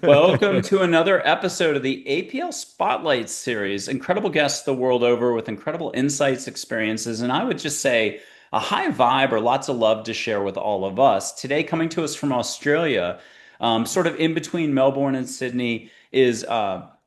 Welcome to another episode of the APL Spotlight series. Incredible guests the world over with incredible insights, experiences, and I would just say a high vibe or lots of love to share with all of us. Today, coming to us from Australia, sort of in between Melbourne and Sydney, is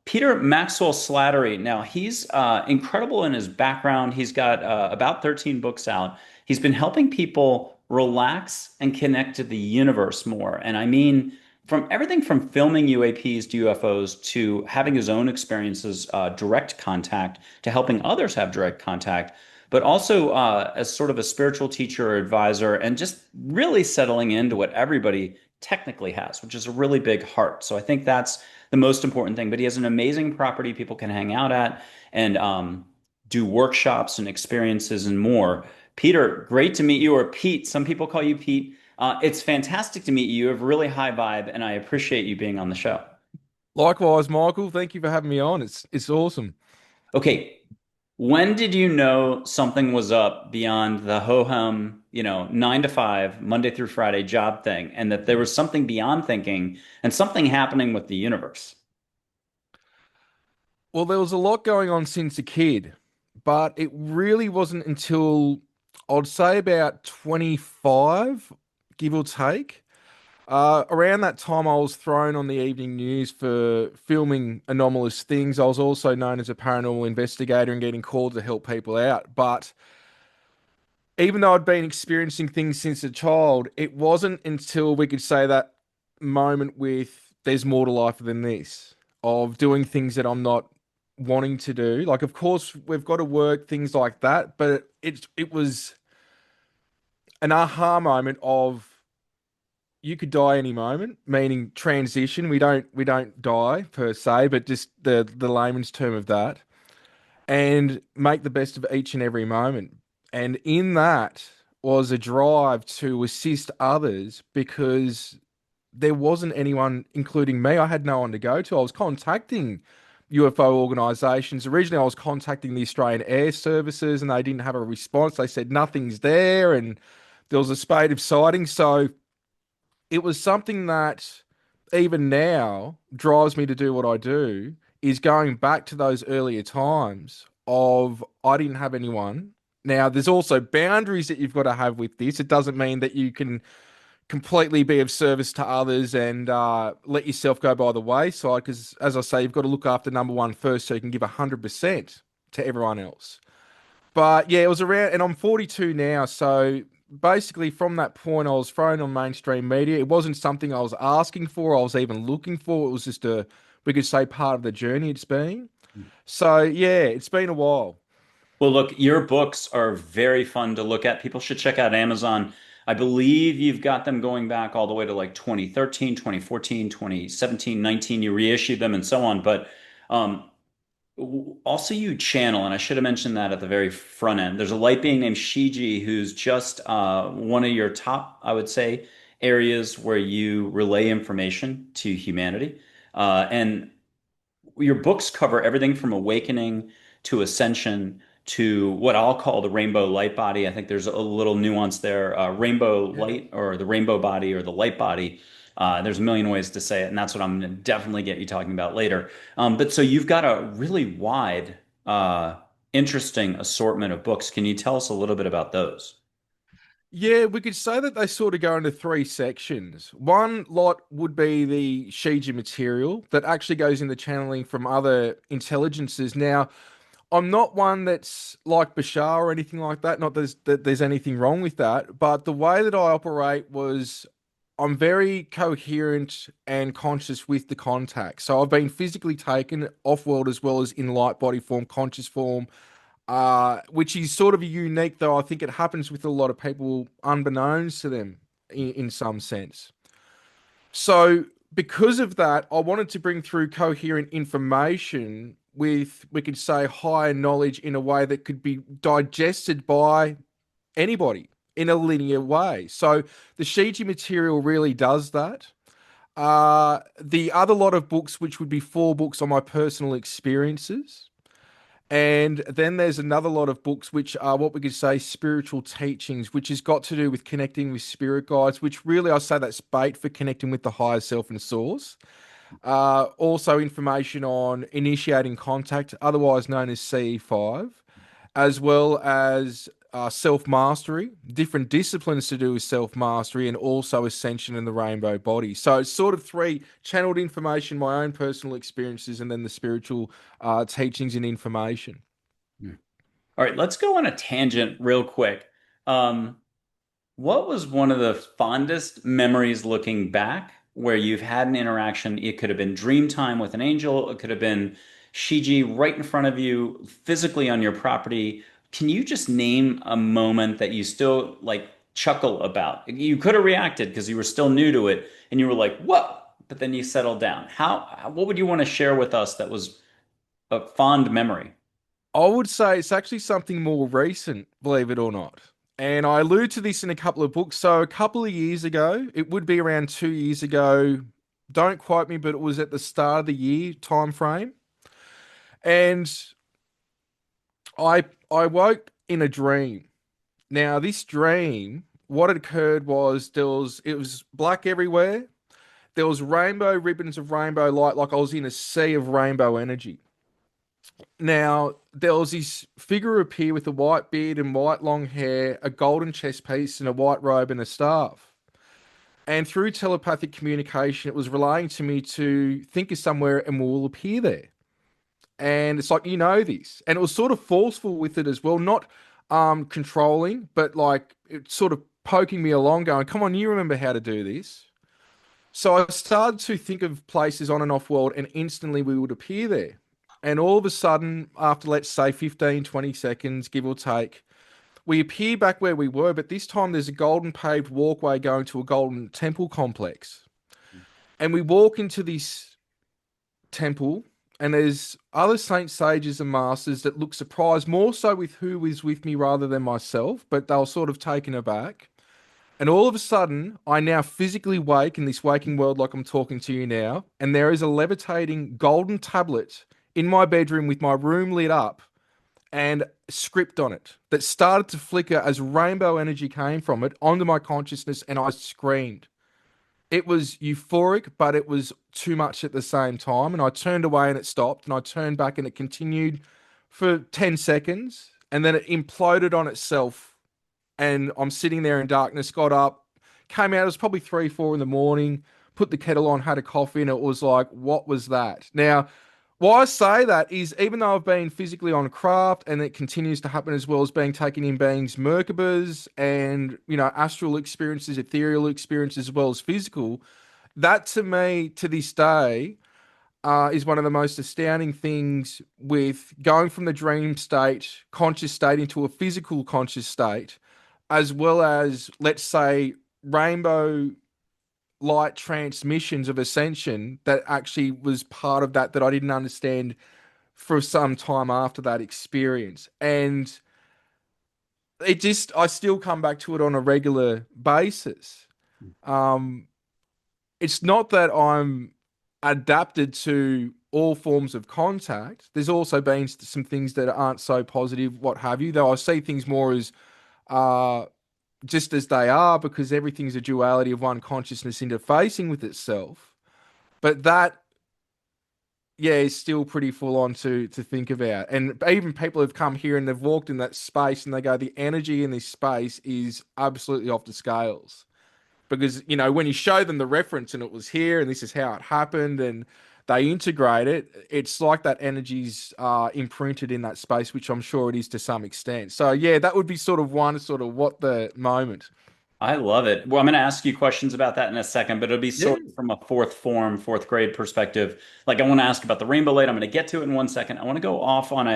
Peter Maxwell Slattery. Now, he's incredible in his background. He's got about 13 books out. He's been helping people relax and connect to the universe more. And I mean, from everything from filming UAPs to UFOs to having his own experiences, direct contact, to helping others have direct contact, but also as sort of a spiritual teacher or advisor, and just really settling into what everybody technically has, which is a really big heart. So I think that's the most important thing. But he has an amazing property people can hang out at and do workshops and experiences and more. Peter, great to meet you, or Pete. Some people call you Pete. It's fantastic to meet you. You have a really high vibe, and I appreciate you being on the show. Likewise, Michael. Thank you for having me on. It's awesome. Okay, when did you know something was up beyond the ho-hum, 9 to 5, Monday through Friday job thing, and that there was something beyond thinking and something happening with the universe? Well, there was a lot going on since a kid, but it really wasn't until I'd say about 25, give or take. Around that time, I was thrown on the evening news for filming anomalous things. I was also known as a paranormal investigator and getting called to help people out. But even though I'd been experiencing things since a child, it wasn't until we could say that moment with there's more to life than this, of doing things that I'm not wanting to do. Like, of course, we've got to work, things like that, but it was an aha moment of you could die any moment, meaning transition. We don't die per se, but just the layman's term of that, and make the best of each and every moment. And in that was a drive to assist others because there wasn't anyone, including me. I had no one to go to. I was contacting UFO organisations. Originally, I was contacting the Australian Air Services, and they didn't have a response. They said nothing's there, and there was a spate of sightings. So it was something that even now drives me to do what I do, is going back to those earlier times of I didn't have anyone. Now, there's also boundaries that you've got to have with this. It doesn't mean that you can completely be of service to others and let yourself go by the wayside. Because, as I say, you've got to look after number one first so you can give 100% to everyone else. But yeah, it was around, and I'm 42 now. So basically, from that point, I was thrown on mainstream media. It wasn't something I was asking for, I was even looking for. It was just we could say, part of the journey it's been. So yeah, it's been a while. Well, look, your books are very fun to look at. People should check out Amazon. I believe you've got them going back all the way to like 2013, 2014, 2017, 19. You reissued them and so on. But um, also you channel, and I should have mentioned that at the very front end. There's a light being named Shiji who's just one of your top, I would say, areas where you relay information to humanity. And your books cover everything from awakening to ascension to what I'll call the rainbow light body. I think there's a little nuance there. Rainbow Yeah. light or the rainbow body or the light body. There's a million ways to say it, and that's what I'm going to definitely get you talking about later. But so you've got a really wide, interesting assortment of books. Can you tell us a little bit about those? Yeah, we could say that they sort of go into three sections. One lot would be the Shiji material that actually goes into channeling from other intelligences. Now, I'm not one that's like Bashar or anything like that. Not that there's anything wrong with that, but the way that I operate was I'm very coherent and conscious with the contact. So I've been physically taken off world as well as in light body form, conscious form, which is sort of unique, though I think it happens with a lot of people unbeknownst to them in some sense. So, because of that, I wanted to bring through coherent information with, we could say, higher knowledge in a way that could be digested by anybody in a linear way. So, the Shiji material really does that. The other lot of books, which would be four books on my personal experiences. And then there's another lot of books which are what we could say spiritual teachings, which has got to do with connecting with spirit guides, which really I say that's bait for connecting with the higher self and source. Also, information on initiating contact, otherwise known as CE5, as well as self mastery, different disciplines to do with self mastery, and also Ascension and the rainbow body. So it's sort of three channeled information, my own personal experiences, and then the spiritual teachings and information. Hmm. All right, let's go on a tangent real quick. Um, What was one of the fondest memories looking back where you've had an interaction? It could have been dream time with an angel, it could have been Shiji right in front of you, physically on your property. Can you just name a moment that you still like chuckle about? You could have reacted because you were still new to it and you were like, whoa, but then you settled down. What would you want to share with us that was a fond memory? I would say it's actually something more recent, believe it or not. And I allude to this in a couple of books. So a couple of years ago, it would be around 2 years ago. Don't quote me, but it was at the start of the year time frame. And I I woke in a dream. Now, this dream, what had occurred was it was black everywhere. There was rainbow ribbons of rainbow light, like I was in a sea of rainbow energy. Now, there was this figure appear with a white beard and white long hair, a golden chest piece, and a white robe and a staff. And through telepathic communication, it was relaying to me to think of somewhere and we'll appear there. And it's like, you know this. And it was sort of forceful with it as well, not controlling, but like it sort of poking me along, going, come on, you remember how to do this. So I started to think of places on and off world, and instantly we would appear there. And all of a sudden, after let's say 15, 20 seconds, give or take, we appear back where we were, but this time there's a golden paved walkway going to a golden temple complex. And we walk into this temple, and there's other saints, sages, and masters that look surprised, more so with who is with me rather than myself, but they were sort of taken aback. And all of a sudden, I now physically wake in this waking world like I'm talking to you now, and there is a levitating golden tablet in my bedroom with my room lit up and script on it that started to flicker as rainbow energy came from it onto my consciousness, and I screamed. It was euphoric, but it was too much at the same time. And I turned away and it stopped, and I turned back and it continued for 10 seconds, and then it imploded on itself, and I'm sitting there in darkness, got up, came out. It was probably 3, 4 in the morning, put the kettle on, had a coffee, and it was like, what was that? Now, why I say that is even though I've been physically on craft and it continues to happen as well as being taken in beings, Merkabas and, astral experiences, ethereal experiences, as well as physical, that to me, to this day, is one of the most astounding things with going from the dream state, conscious state into a physical conscious state, as well as, let's say, rainbow light transmissions of ascension that actually was part of that I didn't understand for some time after that experience. And I still come back to it on a regular basis. Um, it's not that I'm adapted to all forms of contact. There's also been some things that aren't so positive, what have you, though I see things more as uh, just as they are, because everything's a duality of one consciousness interfacing with itself. But that, yeah, is still pretty full on to think about. And even people have come here and they've walked in that space and they go, the energy in this space is absolutely off the scales. Because, when you show them the reference and it was here and this is how it happened and they integrate it, it's like that energy's imprinted in that space, which I'm sure it is to some extent. So, yeah, that would be sort of one sort of what the moment. I love it. Well, I'm going to ask you questions about that in a second, but it'll be Yeah. sort of from a fourth grade perspective. Like I want to ask about the rainbow light. I'm going to get to it in 1 second. I want to go off on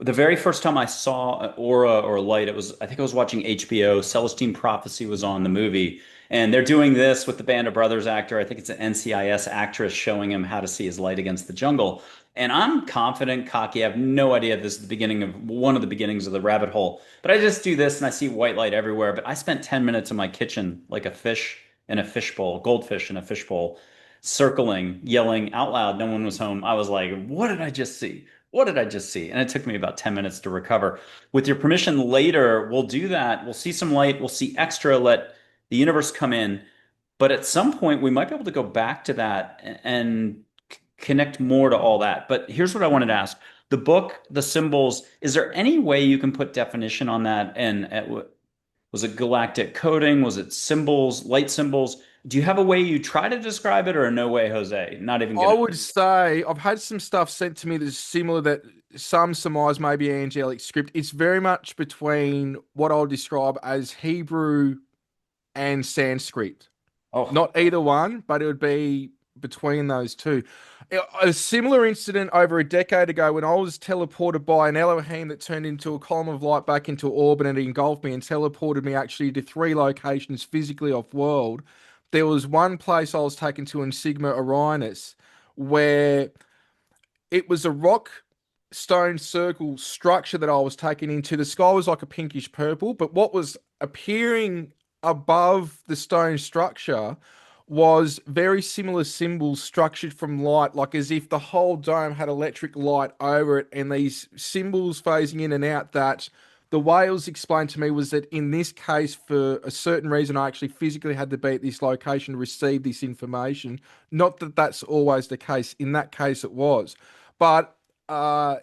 the very first time I saw an aura or a light, I think I was watching HBO. Celestine Prophecy was on the movie. And they're doing this with the Band of Brothers actor. I think it's an NCIS actress showing him how to see his light against the jungle. And I'm confident, cocky. I have no idea if this is the beginning of one of the beginnings of the rabbit hole. But I just do this and I see white light everywhere. But I spent 10 minutes in my kitchen like a fish in a fishbowl, goldfish in a fishbowl, circling, yelling out loud. No one was home. I was like, what did I just see? What did I just see? And it took me about 10 minutes to recover. With your permission, later, we'll do that. We'll see some light. We'll see extra. Let the universe come in. But at some point, we might be able to go back to that and connect more to all that. But here's what I wanted to ask. The book, the symbols, is there any way you can put definition on that? And was it galactic coding? Was it symbols, light symbols? Do you have a way you try to describe it or no way, Jose? Not even I gonna. would say I've had some stuff sent to me that's similar that some surmise may be angelic script. It's very much between what I'll describe as Hebrew and Sanskrit. Oh, Not either one, but it would be between those two. A similar incident over a decade ago when I was teleported by an Elohim that turned into a column of light back into orbit and it engulfed me and teleported me actually to three locations physically off world. There was one place I was taken to in Sigma Orionis where it was a rock stone circle structure that I was taken into. The sky was like a pinkish purple, but what was appearing above the stone structure was very similar symbols structured from light, like as if the whole dome had electric light over it, and these symbols phasing in and out. That the way it was explained to me was that in this case, for a certain reason, I actually physically had to be at this location to receive this information. Not that that's always the case. In that case, it was. But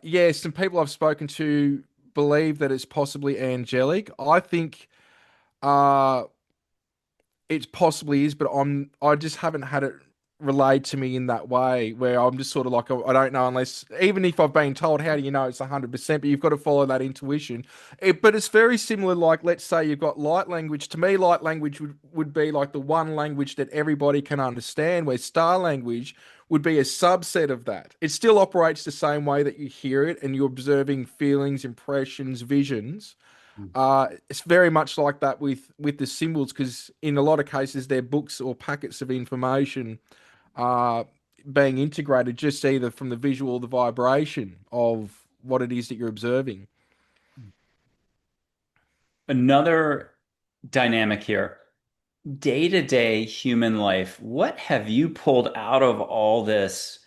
yeah, some people I've spoken to believe that it's possibly angelic. I think uh, it possibly is, but I just haven't had it relayed to me in that way where I'm just sort of like I don't know unless even if I've been told how do you know it's 100%, but you've got to follow that intuition. But it's very similar, like let's say you've got light language. To me light language would be like the one language that everybody can understand, where star language would be a subset of that. It still operates the same way that you hear it and you're observing feelings, impressions, visions. It's very much like that with the symbols because in a lot of cases they're books or packets of information uh, being integrated just either from the visual or the vibration of what it is that you're observing. another dynamic here. Day to day human life, what have you pulled out of all this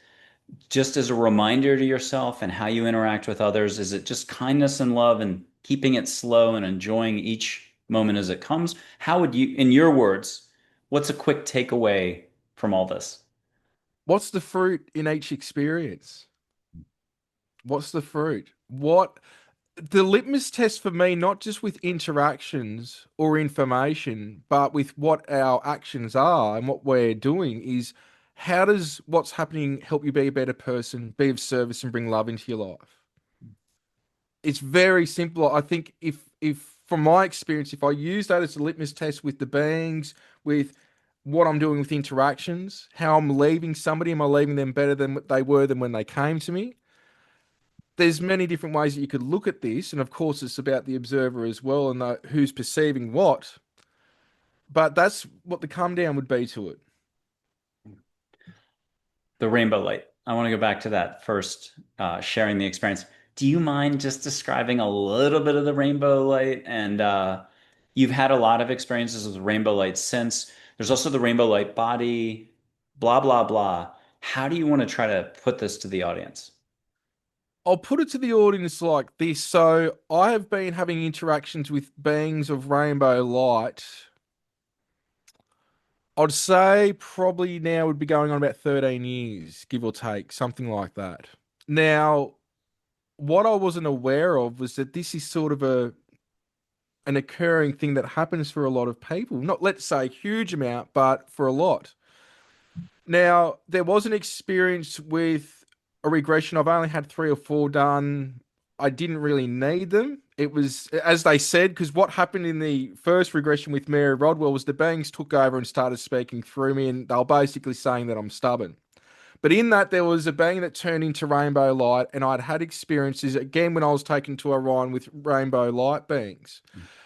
just as a reminder to yourself and how you interact with others? Is it just kindness and love and keeping it slow and enjoying each moment as it comes? How would you, in your words, what's a quick takeaway from all this? What's the fruit in each experience? What's the fruit? What the litmus test for me, not just with interactions or information, but with what our actions are and what we're doing, is how does what's happening help you be a better person, be of service, and bring love into your life? It's very simple. I think if from my experience, if I use that as a litmus test with the beings, with what I'm doing with interactions, how I'm leaving somebody, am I leaving them better than what they were than when they came to me? There's many different ways that you could look at this, and of course, it's about the observer as well and who's perceiving what. But that's what the come down would be to it. The rainbow light. I want to go back to that first, sharing the experience. Do you mind just describing a little bit of the rainbow light? And you've had a lot of experiences with rainbow light since. There's also the rainbow light body, blah, blah, blah. How do you want to try to put this to the audience? I'll put it to the audience like this. So I have been having interactions with beings of rainbow light. I'd say probably now would be going on about 13 years, give or take, something like that. Now, what I wasn't aware of was that this is sort of an occurring thing that happens for a lot of people. Not let's say a huge amount, but for a lot. Now, there was an experience with a regression. I've only had three or four done. I didn't really need them. It was, as they said, because what happened in the first regression with Mary Rodwell was the beings took over and started speaking through me, and they were basically saying that I'm stubborn. But in that, there was a being that turned into rainbow light, and I'd had experiences again when I was taken to Orion with rainbow light beings.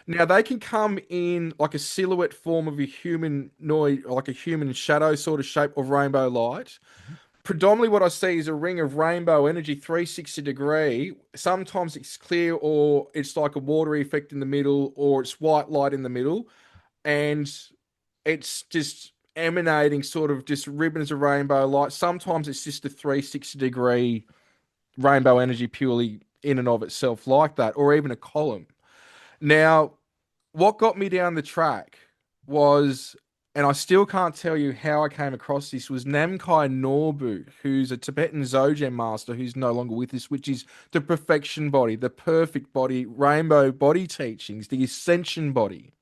Now they can come in like a silhouette form of a humanoid, like a human shadow sort of shape of rainbow light. Predominantly, what I see is a ring of rainbow energy, 360 degree. Sometimes it's clear, or it's like a watery effect in the middle, or it's white light in the middle, and it's just emanating sort of just ribbons of rainbow light. Sometimes it's just a 360 degree rainbow energy purely in and of itself, like that, or even a column. Now, what got me down the track was and I still can't tell you how I came across this, was Namkai Norbu, who's a Tibetan Dzogchen master who's no longer with us, which is the perfection body, the perfect body, rainbow body teachings, the Ascension body.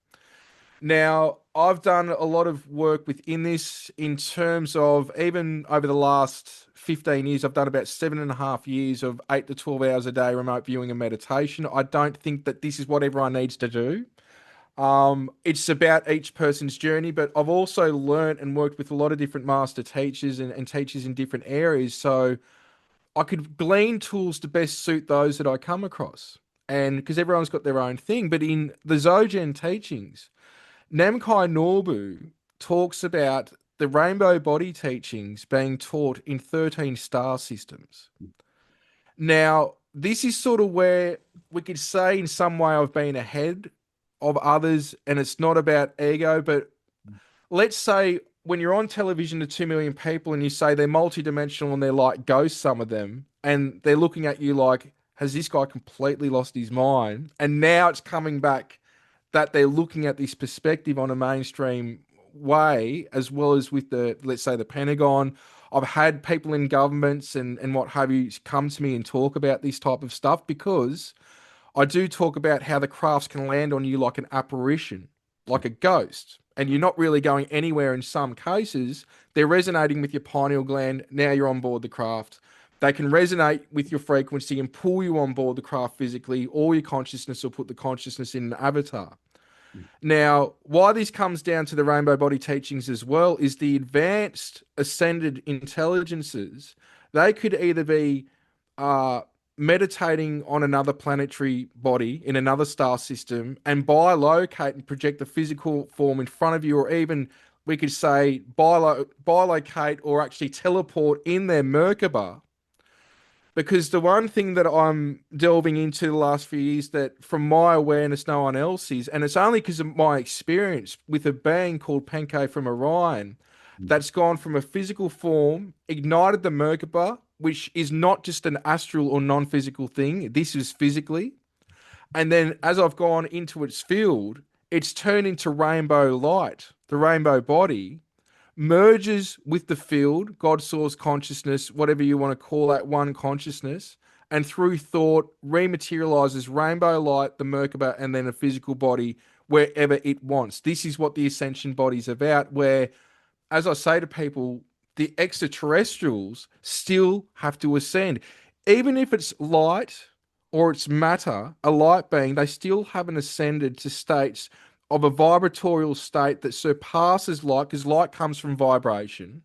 Now, I've done a lot of work within this in terms of even over the last 15 years, I've done about 7.5 years of 8 to 12 hours a day remote viewing and meditation. I don't think that this is what everyone needs to do. It's about each person's journey, but I've also learned and worked with a lot of different master teachers and teachers in different areas. So I could glean tools to best suit those that I come across. And because everyone's got their own thing, but in the Dzogchen teachings, Namkai Norbu talks about the rainbow body teachings being taught in 13 star systems. Now, this is sort of where we could say in some way I've been ahead of others, and it's not about ego, but let's say when you're on television to 2 million people and you say they're multidimensional and they're like ghosts, some of them, and they're looking at you like, has this guy completely lost his mind? And now it's coming back that they're looking at this perspective on a mainstream way, as well as with the, let's say, the Pentagon. I've had people in governments and what have you come to me and talk about this type of stuff because I do talk about how the crafts can land on you like an apparition, like a ghost, and you're not really going anywhere in some cases. They're resonating with your pineal gland. Now you're on board the craft. They can resonate with your frequency and pull you on board the craft physically, or your consciousness, or put the consciousness in an avatar. Now, why this comes down to the rainbow body teachings as well is the advanced ascended intelligences. They could either be uh, meditating on another planetary body in another star system and bilocate and project the physical form in front of you, or even we could say bilocate or actually teleport in their Merkaba, because the one thing that I'm delving into the last few years that from my awareness no one else is, and it's only because of my experience with a being called Penke from Orion that's gone from a physical form, ignited the Merkaba, which is not just an astral or non-physical thing. This is physically. And then as I've gone into its field, it's turned into rainbow light, the rainbow body, merges with the field, God source consciousness, whatever you want to call that one consciousness, and through thought rematerializes rainbow light, the Merkaba, and then a physical body wherever it wants. This is what the Ascension body is about, where, as I say to people, the extraterrestrials still have to ascend. Even if it's light or it's matter, a light being, they still haven't ascended to states of a vibratorial state that surpasses light, because light comes from vibration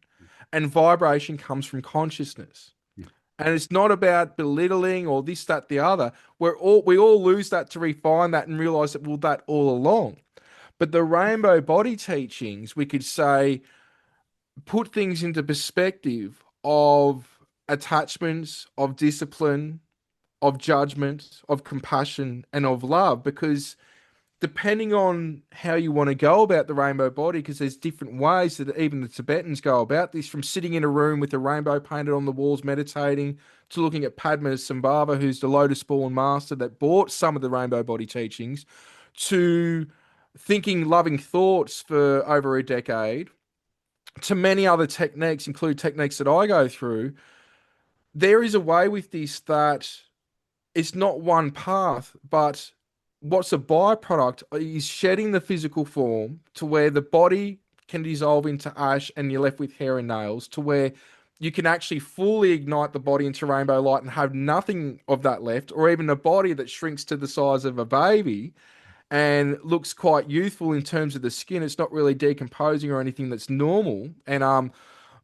and vibration comes from consciousness. And it's not about belittling or this, that, the other. We all lose that to refine that and realize that well, that all along. But the rainbow body teachings, we could say, put things into perspective of attachments, of discipline, of judgment, of compassion, and of love, because depending on how you want to go about the rainbow body, because there's different ways that even the Tibetans go about this, from sitting in a room with a rainbow painted on the walls meditating, to looking at Padmasambhava, who's the lotus born master that brought some of the rainbow body teachings, to thinking loving thoughts for over a decade, to many other techniques, include techniques that I go through. There is a way with this that it's not one path, but what's a byproduct is shedding the physical form to where the body can dissolve into ash and you're left with hair and nails, to where you can actually fully ignite the body into rainbow light and have nothing of that left, or even a body that shrinks to the size of a baby and looks quite youthful in terms of the skin. It's not really decomposing or anything that's normal. And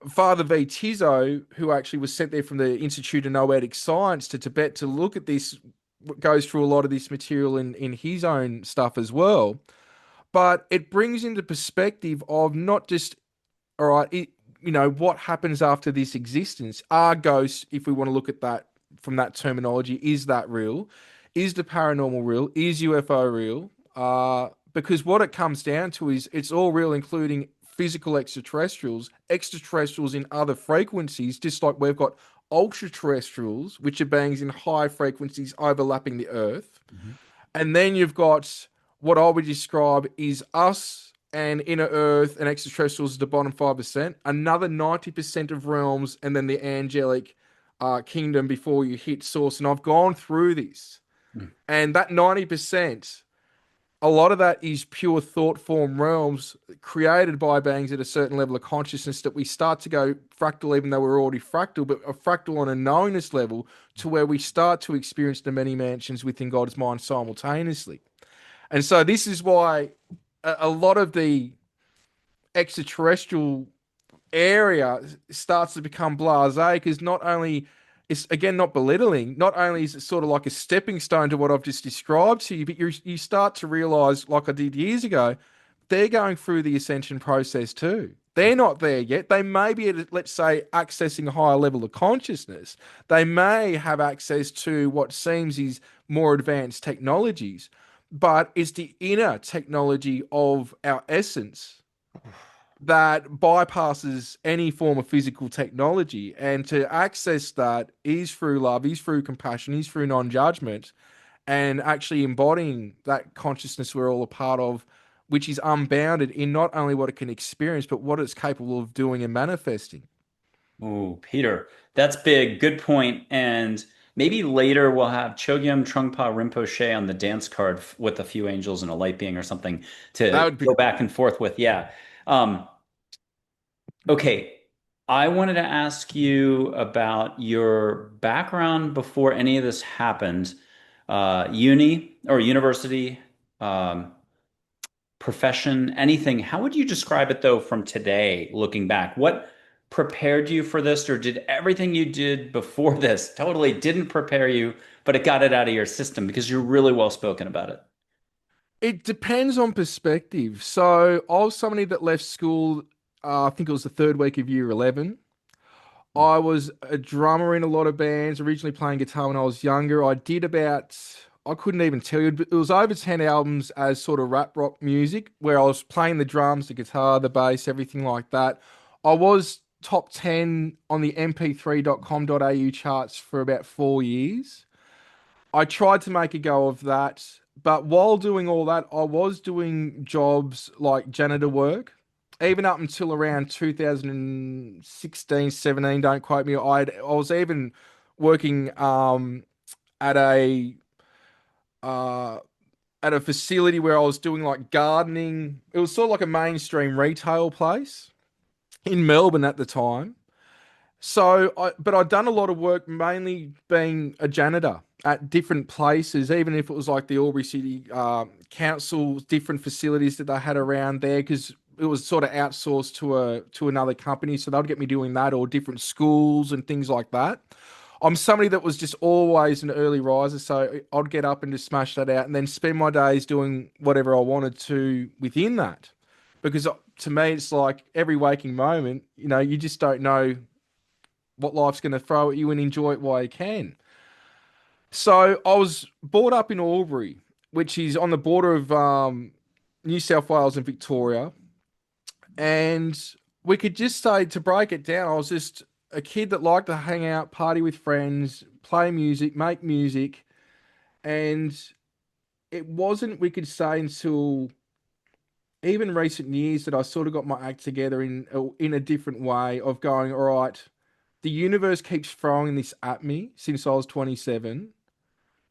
Father V. Tizo, who actually was sent there from the Institute of Noetic Science to Tibet to look at this, goes through a lot of this material in his own stuff as well. But it brings into perspective of not just, all right, what happens after this existence? Are ghosts, if we want to look at that from that terminology, is that real? Is the paranormal real? Is UFO real? Because what it comes down to is it's all real, including physical extraterrestrials, extraterrestrials in other frequencies, just like we've got ultra terrestrials, which are beings in high frequencies overlapping the Earth. And then you've got what I would describe is us and inner earth and extraterrestrials is the bottom 5%, another 90% of realms, and then the angelic kingdom before you hit source. And I've gone through this, Mm. and that 90%, a lot of that is pure thought form realms created by beings at a certain level of consciousness that we start to go fractal, even though we're already fractal, but a fractal on a knowingness level to where we start to experience the many mansions within God's mind simultaneously. And so this is why a lot of the extraterrestrial area starts to become blasé, because not only it's again not belittling, not only is it sort of like a stepping stone to what I've just described to you, but you start to realize, like I did years ago, they're going through the ascension process too. They're not there yet. They may be, let's say, accessing a higher level of consciousness. They may have access to what seems is more advanced technologies, but it's the inner technology of our essence that bypasses any form of physical technology. And to access that is through love, is through compassion, is through non-judgment, and actually embodying that consciousness we're all a part of, which is unbounded in not only what it can experience, but what it's capable of doing and manifesting. Ooh, Peter, that's big. Good point. And maybe later we'll have Chogyam Trungpa Rinpoche on the dance card with a few angels and a light being or something That to would be go back and forth with. Yeah. Um, okay. I wanted to ask you about your background before any of this happened. Uni or university, um, profession, anything. How would you describe it though from today, looking back? What prepared you for this, or did everything you did before this totally didn't prepare you, but it got it out of your system because you're really well spoken about it? It depends on perspective. So I was somebody that left school, I think it was the third week of year 11. I was a drummer in a lot of bands, originally playing guitar when I was younger. I did about, I couldn't even tell you, but it was over 10 albums as sort of rap rock music, where I was playing the drums, the guitar, the bass, everything like that. I was top 10 on the mp3.com.au charts for about 4 years. I tried to make a go of that, but while doing all that, I was doing jobs like janitor work. Even up until around 2016, 17, don't quote me. I was even working at a uh, at a facility where I was doing like gardening. It was sort of like a mainstream retail place in Melbourne at the time. But I'd done a lot of work, mainly being a janitor at different places, even if it was like the Albury City Council, different facilities that they had around there, because it was sort of outsourced to another company. So they'd get me doing that, or different schools and things like that. I'm somebody that was just always an early riser, so I'd get up and just smash that out, and then spend my days doing whatever I wanted to within that. Because to me, it's like every waking moment, you just don't know what life's going to throw at you, and enjoy it while you can. So I was brought up in Albury, which is on the border of New South Wales and Victoria. And we could just say, to break it down, I was just a kid that liked to hang out, party with friends, play music, make music. And it wasn't, we could say, until even recent years that I sort of got my act together in a different way of going, all right, the universe keeps throwing this at me since I was 27,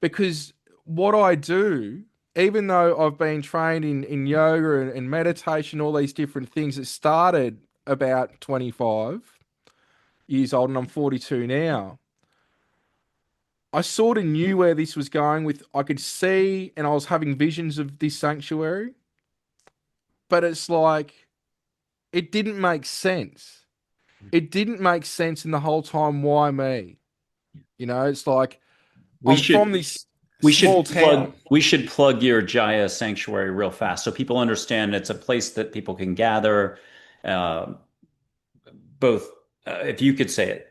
because what I do, even though I've been trained in yoga and meditation, all these different things, it started about 25 years old and I'm 42 now. I sort of knew where this was going with, I could see, and I was having visions of this sanctuary, but it's like, it didn't make sense. It didn't make sense in the whole time. Why me? It's like, We I'm should from this we small should town. plug your Jaya Sanctuary real fast so people understand it's a place that people can gather. Uh, both, if you could say it.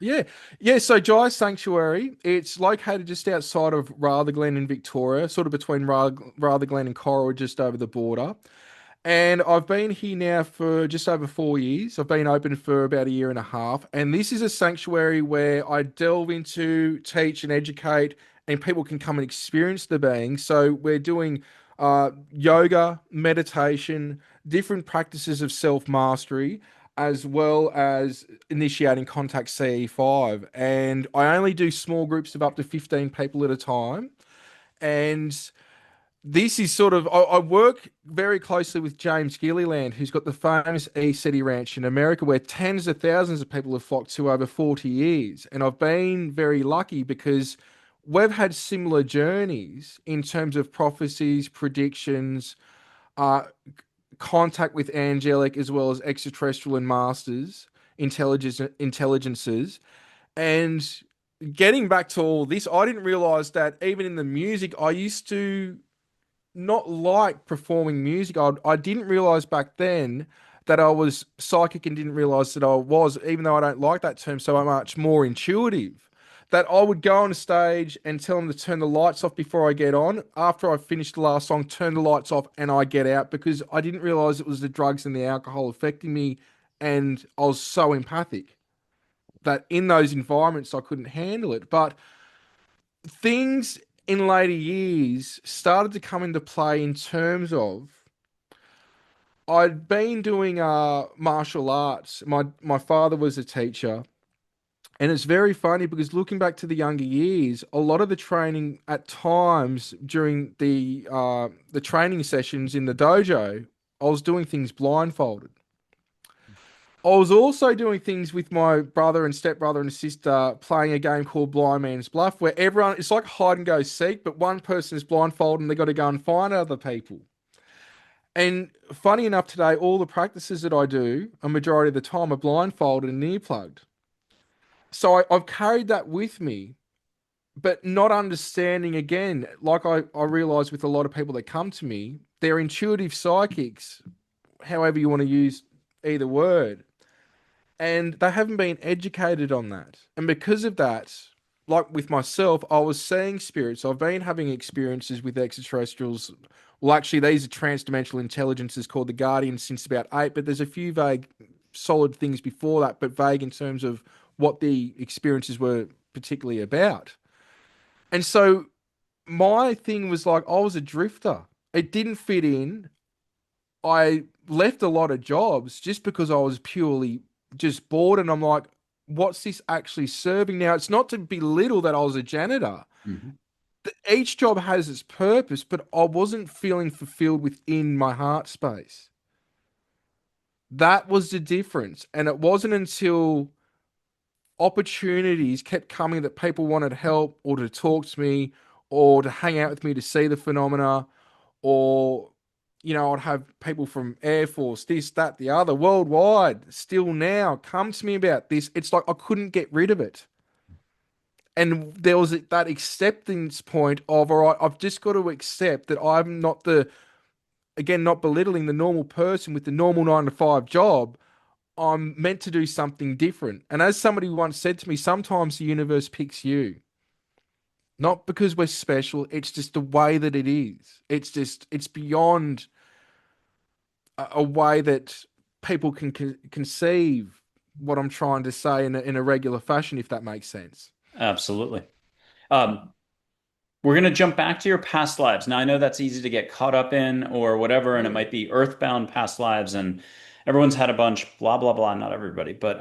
Yeah. Yeah. So Jaya Sanctuary, it's located just outside of Rutherglen in Victoria, sort of between Rutherglen and Corowa, just over the border. And I've been here now for just over 4 years. I've been open for about a year and a half. And this is a sanctuary where I delve into, teach, and educate, and people can come and experience the being. So we're doing yoga, meditation, different practices of self mastery, as well as initiating contact CE5. And I only do small groups of up to 15 people at a time. And this is sort of, I work very closely with James Gilliland, who's got the famous E-City Ranch in America, where tens of thousands of people have flocked to over 40 years. And I've been very lucky because we've had similar journeys in terms of prophecies, predictions, uh, contact with angelic as well as extraterrestrial and masters, intelligences. And getting back to all this, I didn't realize that even in the music, I used to not like performing music. I didn't realize back then that I was psychic and didn't realize that I was, even though I don't like that term so much, more intuitive. That I would go on stage and tell them to turn the lights off before I get on. After I finish the last song, turn the lights off and I get out because I didn't realize it was the drugs and the alcohol affecting me. And I was so empathic that in those environments I couldn't handle it. But things in later years started to come into play in terms of I'd been doing martial arts. My father was a teacher, and it's very funny because looking back to the younger years, a lot of the training at times during the training sessions in the dojo, I was doing things blindfolded. I was also doing things with my brother and stepbrother and sister playing a game called Blind Man's Bluff, where everyone, it's like hide and go seek, but one person is blindfolded and they got to go and find other people. And funny enough, today, all the practices that I do, a majority of the time, are blindfolded and earplugged. So I've carried that with me, but not understanding again, like I realize with a lot of people that come to me, they're intuitive psychics, however you want to use either word, and they haven't been educated on that. And because of that, like with myself, I was seeing spirits. I've been having experiences with extraterrestrials. Well, actually, these are transdimensional intelligences called the Guardians since about eight, but there's a few vague, solid things before that, but vague in terms of what the experiences were particularly about. And so my thing was like, I was a drifter. It didn't fit in. I left a lot of jobs just because I was purely just bored. And I'm like, what's this actually serving? Now, it's not to belittle that I was a janitor. Mhm. Each job has its purpose, but I wasn't feeling fulfilled within my heart space. That was the difference. And it wasn't until opportunities kept coming that people wanted help or to talk to me or to hang out with me to see the phenomena or I'd have people from Air Force, this, that, the other, worldwide, still now come to me about this. It's like I couldn't get rid of it. And there was that acceptance point of, all right, I've just got to accept that I'm not again, not belittling the normal person with the normal 9 to 5 job. I'm meant to do something different. And as somebody once said to me, sometimes the universe picks you, not because we're special. It's just the way that it is. It's beyond a way that people can conceive what I'm trying to say in a regular fashion, if that makes sense. Absolutely. Um, We're going to jump back to your past lives. Now, I know that's easy to get caught up in or whatever, and it Yeah. might be earthbound past lives, and everyone's had a bunch, blah, blah, blah. Not everybody. But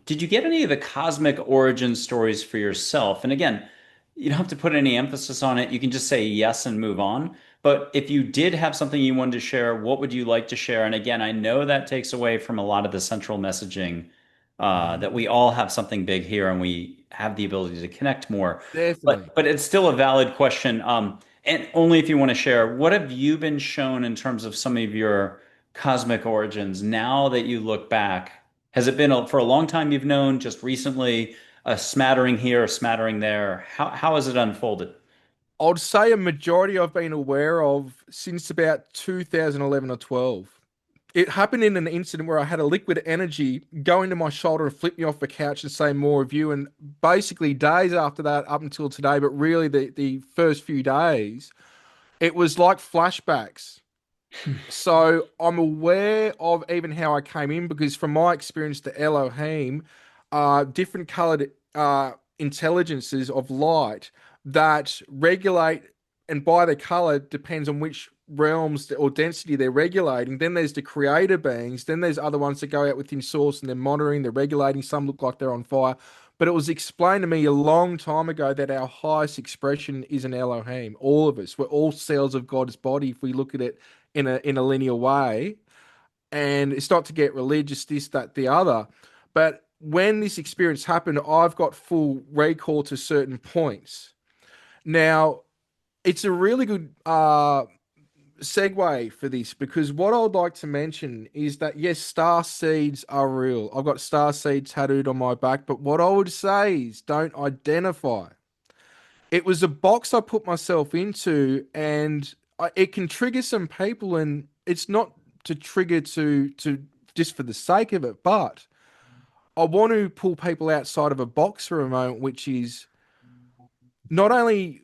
did you get any of the cosmic origin stories for yourself? And again, you don't have to put any emphasis on it. You can just say yes and move on. But if you did have something you wanted to share, what would you like to share? And again, I know that takes away from a lot of the central messaging that we all have something big here and we have the ability to connect more. Definitely. But it's still a valid question. And only if you want to share, what have you been shown in terms of some of your cosmic origins now that you look back? Has it been for a long time you've known, just recently, a smattering here, a smattering there? How has it unfolded? I'd say a majority I've been aware of since about 2011 or 12. It happened in an incident where I had a liquid energy go into my shoulder and flip me off the couch and say more of you. And basically, days after that, up until today, but really the first few days, it was like flashbacks. So I'm aware of even how I came in because from my experience, the Elohim, different colored intelligences of light that regulate and by the color depends on which realms or density they're regulating. Then there's the creator beings. Then there's other ones that go out within source and they're monitoring, they're regulating. Some look like they're on fire. But it was explained to me a long time ago that our highest expression is an Elohim. All of us, we're all cells of God's body if we look at it in a linear way. And it's not to get religious, this, that, the other. But when this experience happened, I've got full recall to certain points. Now, it's a really good segue for this because what I would like to mention is that yes, star seeds are real. I've got star seeds tattooed on my back, but what I would say is don't identify. It was a box I put myself into, and it can trigger some people, and it's not to trigger to just for the sake of it, but I want to pull people outside of a box for a moment, which is not only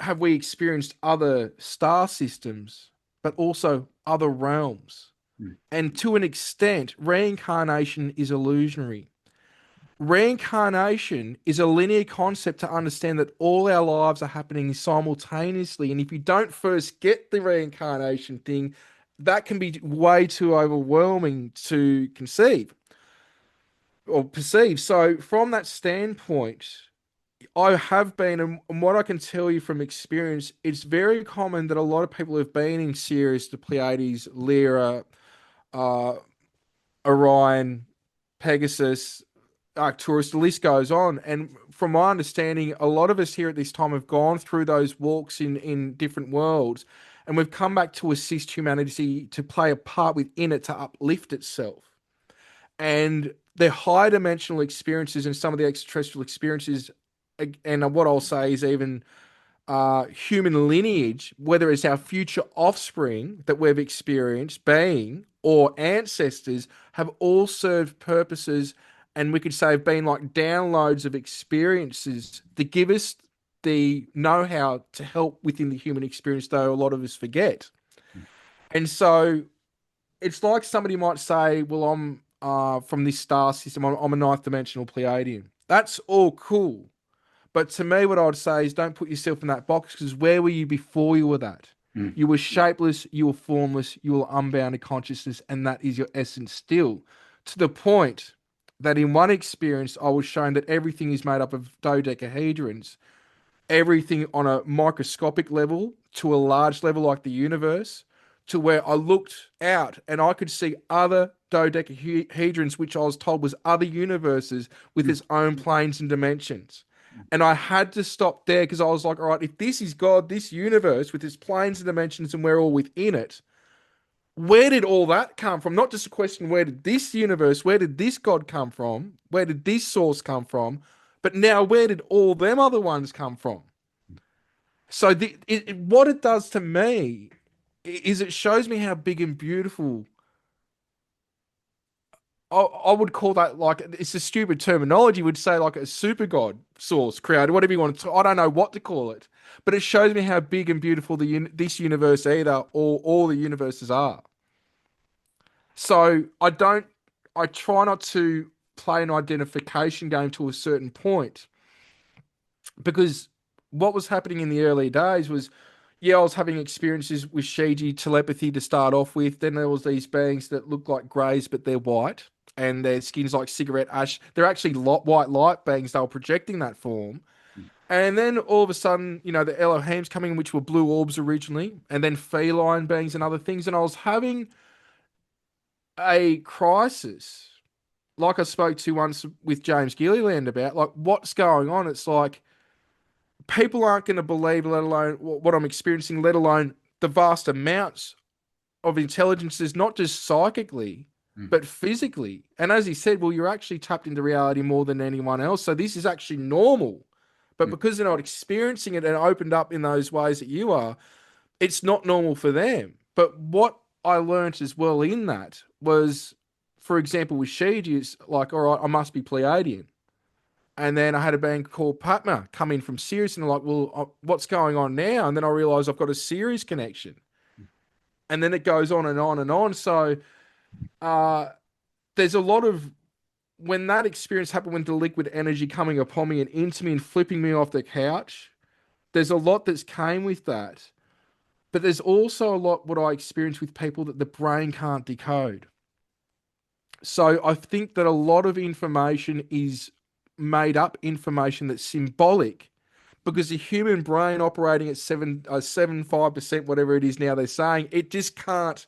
have we experienced other star systems, but also other realms. Mm. And to an extent, reincarnation is illusionary. Reincarnation is a linear concept to understand that all our lives are happening simultaneously. And if you don't first get the reincarnation thing, that can be way too overwhelming to conceive or perceive. So, from that standpoint, I have been, and what I can tell you from experience, it's very common that a lot of people have been in Sirius, the Pleiades, Lyra, uh, Orion, Pegasus, Arcturus, the list goes on. And from my understanding, a lot of us here at this time have gone through those walks in different worlds, and we've come back to assist humanity to play a part within it to uplift itself. And the high dimensional experiences and some of the extraterrestrial experiences, and what I'll say is even human lineage, whether it's our future offspring that we've experienced, being, or ancestors, have all served purposes. And we could say have been like downloads of experiences that give us the know how to help within the human experience, though a lot of us forget. And so it's like somebody might say, well, I'm from this star system, I'm a ninth dimensional Pleiadian. That's all cool. But to me, what I would say is don't put yourself in that box because where were you before you were that? Mm. You were shapeless, you were formless, you were unbounded consciousness, and that is your essence still. To the point that in one experience, I was shown that everything is made up of dodecahedrons, everything on a microscopic level to a large level like the universe, to where I looked out and I could see other dodecahedrons, which I was told was other universes with its own planes and dimensions. And I had to stop there because I was like, all right, if this is God, this universe with its planes and dimensions and we're all within it, where did all that come from? Not just a question, where did this universe, where did this God come from? Where did this source come from? But now, where did all them other ones come from? So, what it does to me is it shows me how big and beautiful. I would call that like it's a stupid terminology. Would say like a super god source creator, whatever you want to. I don't know what to call it, but it shows me how big and beautiful this universe either or all the universes are. So I don't. I try not to play an identification game to a certain point because what was happening in the early days was, yeah, I was having experiences with Shiji telepathy to start off with. Then there was these beings that look like greys, but they're white, and their skin's like cigarette ash. They're actually white light beings. They were projecting that form. And then all of a sudden, the Elohims coming, which were blue orbs originally, and then feline beings and other things. And I was having a crisis, like I spoke to once with James Gilliland about, like, what's going on? It's like, people aren't going to believe, let alone what I'm experiencing, let alone the vast amounts of intelligences, not just psychically, Mm. but physically. And as he said, well, you're actually tapped into reality more than anyone else. So this is actually normal. But Mm. because they're not experiencing it and opened up in those ways that you are, it's not normal for them. But what I learned as well in that was, for example, with Shiji, it's like, all right, I must be Pleiadian. And then I had a band called Patma come in from Sirius, and they're like, well, what's going on now? And then I realized I've got a Sirius connection. And then it goes on and on and on. So uh, there's a lot of, when that experience happened, when the liquid energy coming upon me and into me and flipping me off the couch, there's a lot that's came with that. But there's also a lot what I experience with people that the brain can't decode. So I think that a lot of information is made up information that's symbolic because the human brain operating at 75%, whatever it is now they're saying, it just can't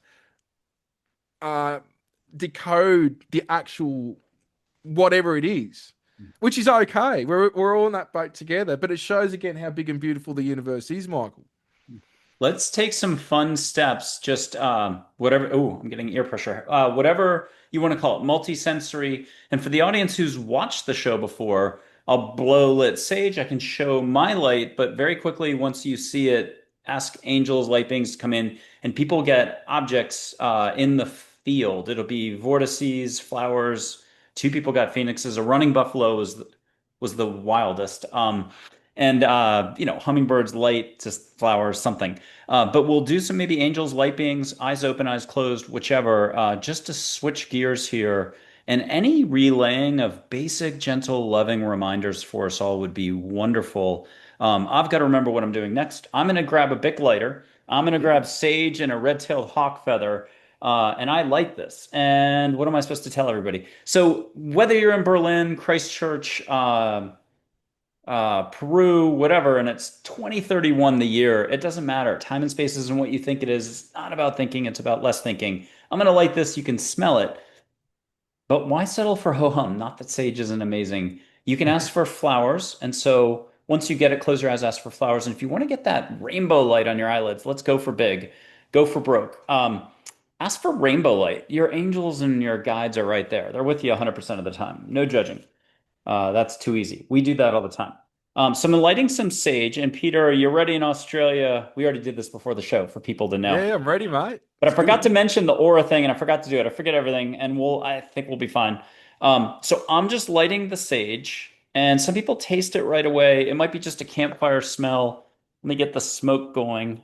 uh, decode the actual whatever it is, which is okay. We're all in that boat together, but it shows again how big and beautiful the universe is, Michael. Let's take some fun steps. Just whatever. Oh, I'm getting ear pressure. Whatever you want to call it, multisensory. And for the audience who's watched the show before, I'll blow lit sage. I can show my light, but very quickly, once you see it, ask angels, light beings to come in, and people get objects in the field. It'll be vortices, flowers. Two people got phoenixes. A running buffalo was the wildest. And hummingbirds, light, just flowers, something. But we'll do some maybe angels, light beings, eyes open, eyes closed, whichever, just to switch gears here. And any relaying of basic, gentle, loving reminders for us all would be wonderful. I've got to remember what I'm doing next. I'm going to grab a Bic lighter. I'm going to grab sage and a red-tailed hawk feather. And I light this. And what am I supposed to tell everybody? So whether you're in Berlin, Christchurch, Peru, whatever, and it's 2031 the year. It doesn't matter. Time and space isn't what you think it is. It's not about thinking, it's about less thinking. I'm going to light this. You can smell it. But why settle for ho hum? Not that sage isn't amazing. You can ask for flowers. And so once you get it, close your eyes, ask for flowers. And if you want to get that rainbow light on your eyelids, let's go for big, go for broke. Ask for rainbow light. Your angels and your guides are right there. They're with you 100% of the time. No judging. That's too easy. We do that all the time. So I'm lighting some sage. And Peter, you're ready in Australia. We already did this before the show for people to know. Yeah, I'm ready, mate. But I Let's do forgot it. to mention the aura thing, and I forgot to do it. I forget everything, and I think we'll be fine. So I'm just lighting the sage, and some people taste it right away. It might be just a campfire smell. Let me get the smoke going.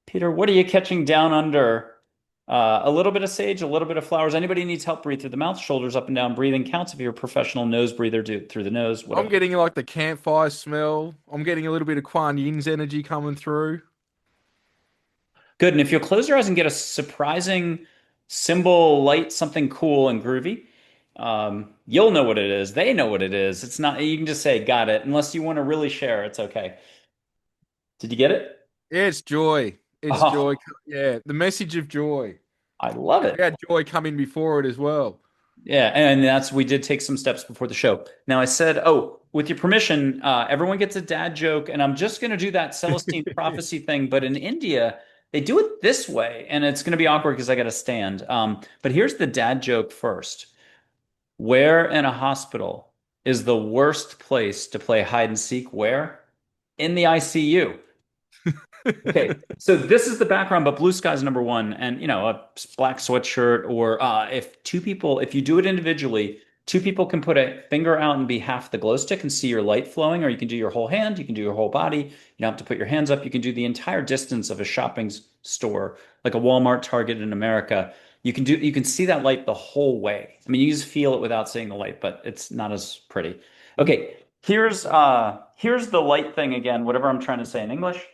Peter, what are you catching down under? A little bit of sage, a little bit of flowers. Anybody needs help, breathe through the mouth, shoulders up and down. Breathing counts if you're a professional nose breather, do it through the nose, I'm whatever. getting like the campfire smell. I'm getting a little bit of Kuan Yin's energy coming through. Good. And if you'll close your eyes and get a surprising symbol, light, something cool and groovy, you'll know what it is. They know what it is. It's not, you can just say, got it. Unless you want to really share, it's okay. Did you get it? Yeah, it's joy. It's Oh, joy. Yeah, the message of joy. I love We it. had joy come in before it as well. Yeah, and we did take some steps before the show. Now I said, oh, with your permission, everyone gets a dad joke, and I'm just going to do that Celestine prophecy thing, but in India, they do it this way, and it's going to be awkward because I got to stand. But here's the dad joke first. Where in a hospital is the worst place to play hide and seek? Where? In the ICU. Okay, so this is the background, but blue sky is number one, and a black sweatshirt, or if you do it individually, two people can put a finger out and be half the glow stick and see your light flowing, or you can do your whole hand, you can do your whole body. You don't have to put your hands up. You can do the entire distance of a shopping store, like a Walmart, Target in America. You can see that light the whole way. I mean, you just feel it without seeing the light, but it's not as pretty. Okay, here's the light thing again, whatever I'm trying to say in English.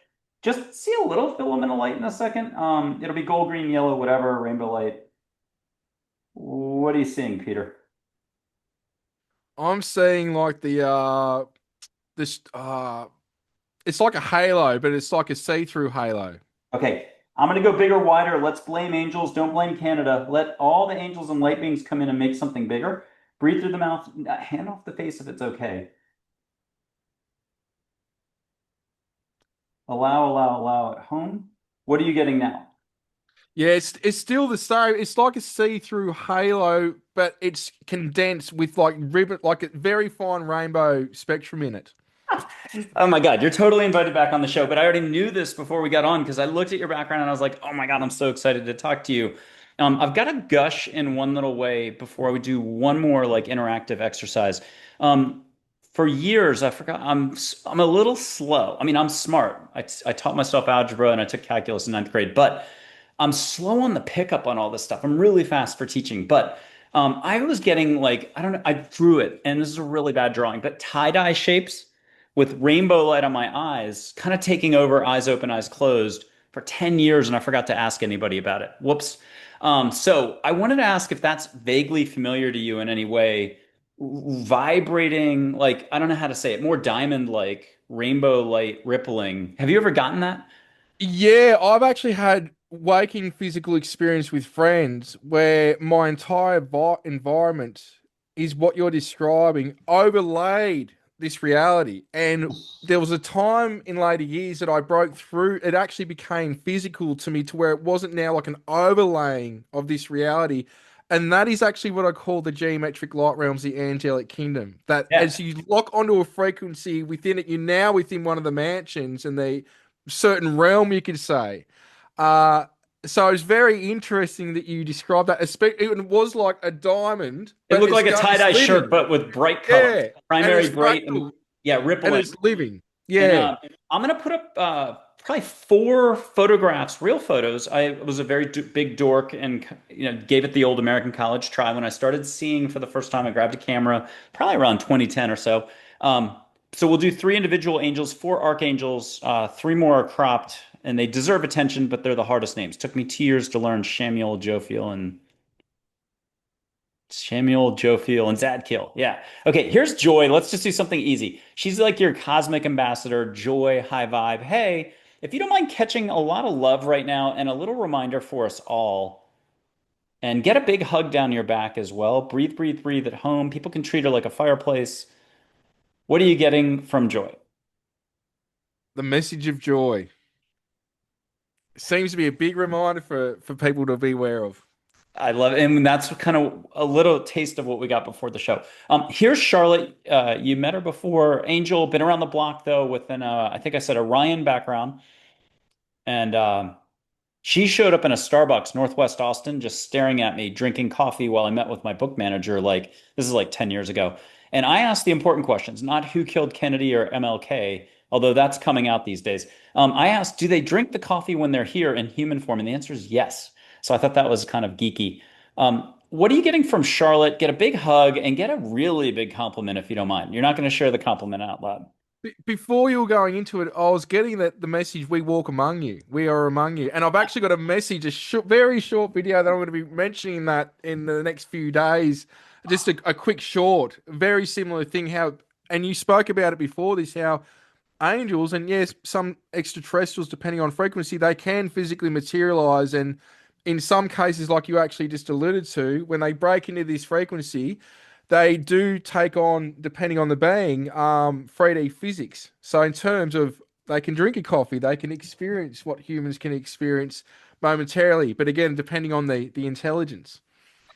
Just see a little filament of light in a second. It'll be gold, green, yellow, whatever, rainbow light. What are you seeing, Peter? I'm seeing like this it's like a halo, but it's like a see-through halo. Okay, I'm gonna go bigger, wider. Let's blame angels. Don't blame Canada. Let all the angels and light beings come in and make something bigger. Breathe through the mouth. Hand off the face if it's okay. Allow at home. What are you getting now? Yeah, it's still the same. It's like a see-through halo, but it's condensed with like ribbon, like a very fine rainbow spectrum in it. Oh my God, you're totally invited back on the show. But I already knew this before we got on because I looked at your background and I was like, oh my God, I'm so excited to talk to you. I've got to gush in one little way before we do one more like interactive exercise. Um, for years, I forgot I'm a little slow. I mean, I'm smart. I taught myself algebra and I took calculus in ninth grade, but I'm slow on the pickup on all this stuff. I'm really fast for teaching, but I was getting like I don't know. I drew it, and this is a really bad drawing, but tie-dye shapes. with rainbow light on my eyes, kind of taking over, eyes open, eyes closed for 10 years, and I forgot to ask anybody about it. Whoops. So I wanted to ask if that's vaguely familiar to you in any way, vibrating, like, I don't know how to say it, more diamond-like, rainbow light rippling. Have you ever gotten that? Yeah, I've actually had waking physical experience with friends where my entire environment is what you're describing, overlaid this reality. And there was a time in later years that I broke through. It actually became physical to me to where it wasn't now like an overlaying of this reality. And that is actually what I call the geometric light realms, the angelic kingdom. That Yeah. as you lock onto a frequency within it, you're now within one of the mansions and the certain realm, you could say. Uh, so it's very interesting that you described that. It was like a diamond, It but looked like a it's tie-dye shirt, living. but with bright colors, Yeah, and primary it's bright and fractal yeah, and rippling. it's living. And Yeah, I'm gonna put up probably four photographs, real photos. I was a very big dork and gave it the old American college try when I started seeing for the first time. I grabbed a camera, probably around 2010 or so. Um, so we'll do three individual angels, four archangels, three more are cropped, and they deserve attention, but they're the hardest names. Took me 2 years to learn Shamuel, Jophiel, and Zadkiel. Yeah. Okay, here's Joy. Let's just do something easy. She's like your cosmic ambassador, Joy, high vibe. Hey, if you don't mind catching a lot of love right now and a little reminder for us all, and get a big hug down your back as well. Breathe, breathe, breathe at home. People can treat her like a fireplace. What are you getting from Joy? the message of joy seems to be a big reminder for people to be aware of. I love it. And that's kind of a little taste of what we got before the show. Here's Charlotte. You met her before. Angel, been around the block though, with an I think I said Orion background. And she showed up in a Starbucks, Northwest Austin, just staring at me, drinking coffee while I met with my book manager. Like, this is like 10 years ago. And I asked the important questions, not who killed Kennedy or MLK, although that's coming out these days. I asked, do they drink the coffee when they're here in human form? And the answer is yes. So I thought that was kind of geeky. What are you getting from Charlotte? Get a big hug and get a really big compliment if you don't mind. You're not going to share the compliment out loud. Before you were going into it, I was getting that the message "We walk among you, we are among you," and I've actually got a message, very short video that I'm going to be mentioning that in the next few days. Just a quick short, very similar thing. How and you spoke about it before this, how angels and yes, some extraterrestrials, depending on frequency, they can physically materialize, and in some cases, like you actually just alluded to, when they break into this frequency they do take on, depending on the being, 3D physics. So in terms of they can drink a coffee, they can experience what humans can experience momentarily, but again, depending on the intelligence.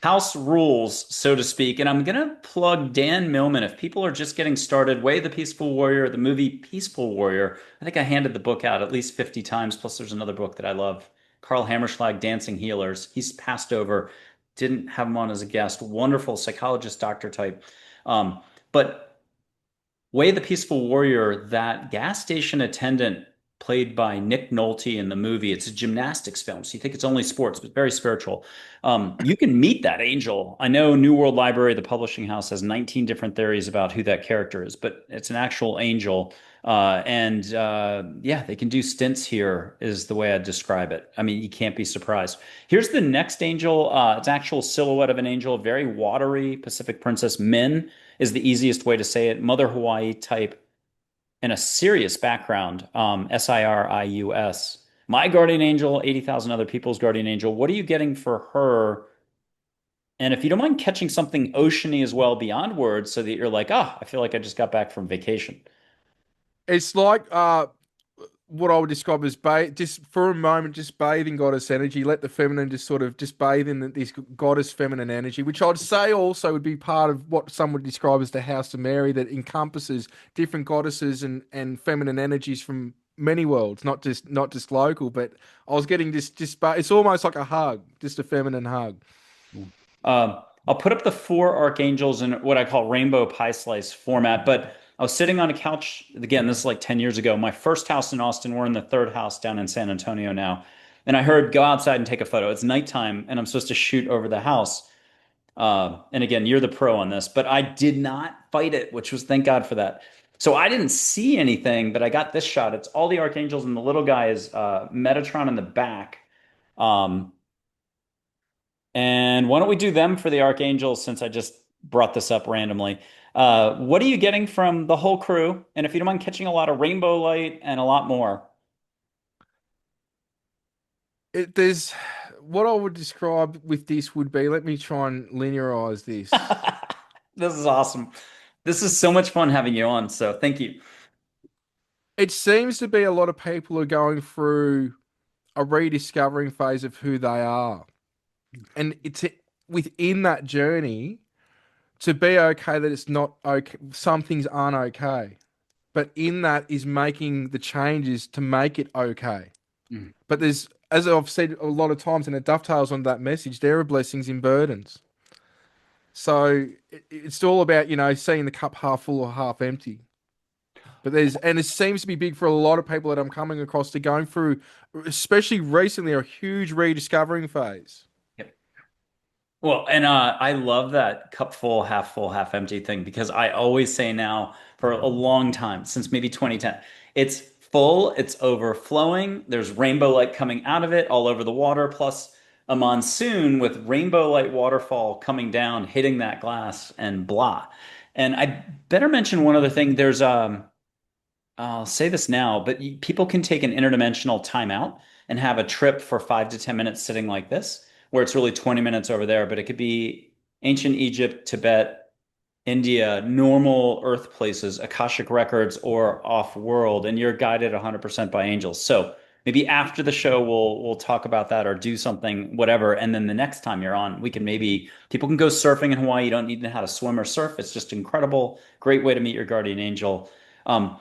House rules, so to speak. And I'm going to plug Dan Millman. If people are just getting started, Way the Peaceful Warrior, the movie Peaceful Warrior. I think I handed the book out at least 50 times. Plus, there's another book that I love, Carl Hammerschlag, Dancing Healers. He's passed over, didn't have him on as a guest. Wonderful psychologist, doctor type. But Way the Peaceful Warrior, that gas station attendant played by Nick Nolte in the movie, it's a gymnastics film. So you think it's only sports, but very spiritual. You can meet that angel. I know New World Library, the publishing house, has 19 different theories about who that character is, but it's an actual angel. Yeah, they can do stints here, is the way I'd describe it. I mean, you can't be surprised. Here's the next angel. It's an actual silhouette of an angel, very watery, Pacific Princess Min is the easiest way to say it. Mother Hawaii type and a Sirius background, Sirius. My guardian angel, 80,000 other people's guardian angel. What are you getting for her? And if you don't mind catching something oceany as well beyond words so that you're like, ah, I feel like I just got back from vacation. It's like what I would describe as just for a moment, just bathe in goddess energy. Let the feminine just sort of just bathe in this goddess feminine energy, which I'd say also would be part of what some would describe as the House of Mary, that encompasses different goddesses and feminine energies from many worlds, not just local. But I was getting it's almost like a hug, just a feminine hug. I'll put up the four archangels in what I call rainbow pie slice format, but I was sitting on a couch again, this is like 10 years ago. My first house in Austin, we're in the third house down in San Antonio now. And I heard go outside and take a photo. It's nighttime and I'm supposed to shoot over the house. And again, you're the pro on this, but I did not fight it, which was thank God for that. So I didn't see anything, but I got this shot. It's all the archangels, and the little guy is Metatron in the back. Um, and why don't we do them for the archangels since I just brought this up randomly? What are you getting from the whole crew? And if you don't mind catching a lot of rainbow light and a lot more. There's what I would describe with this would be, let me try and linearize this. This is awesome. This is so much fun having you on. So thank you. It seems to be a lot of people are going through a rediscovering phase of who they are. And it's within that journey to be okay that it's not okay. Some things aren't okay. But in that is making the changes to make it okay. Mm. But there's, as I've said a lot of times, and it dovetails on that message, there are blessings in burdens. So it's all about, seeing the cup half full or half empty. But and it seems to be big for a lot of people that I'm coming across to going through, especially recently, a huge rediscovering phase. Yep. Well, and I love that cup full, half empty thing because I always say now for a long time, since maybe 2010, it's full, it's overflowing. There's rainbow light coming out of it all over the water, plus a monsoon with rainbow light waterfall coming down, hitting that glass, and blah. And I better mention one other thing. I'll say this now, but people can take an interdimensional timeout and have a trip for 5 to 10 minutes sitting like this, where it's really 20 minutes over there, but it could be ancient Egypt, Tibet, India, normal Earth places, Akashic records, or off world, and you're guided 100% by angels. So maybe after the show, we'll talk about that or do something, whatever. And then the next time you're on, we can maybe people can go surfing in Hawaii. You don't need to know how to swim or surf. It's just incredible, great way to meet your guardian angel. Um,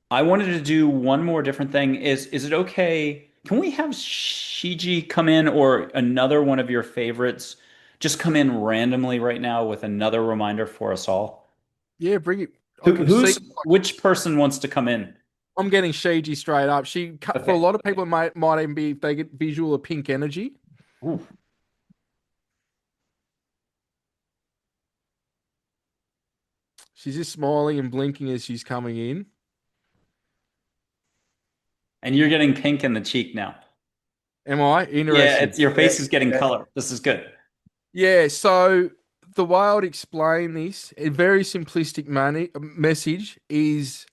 I wanted to do one more different thing. Is it okay? Can we have Shiji come in or another one of your favorites just come in randomly right now with another reminder for us all? Yeah, bring it. I can see. Who's which person wants to come in? I'm getting Shiji straight up. For a Okay. lot of people, it might even be if they get visual or pink energy. Ooh. She's just smiling and blinking as she's coming in. And you're getting pink in the cheek now. Am I Yeah, interesting? it's your Yeah. face is getting color. This is good. Yeah. So the way I would explain this, a very simplistic message is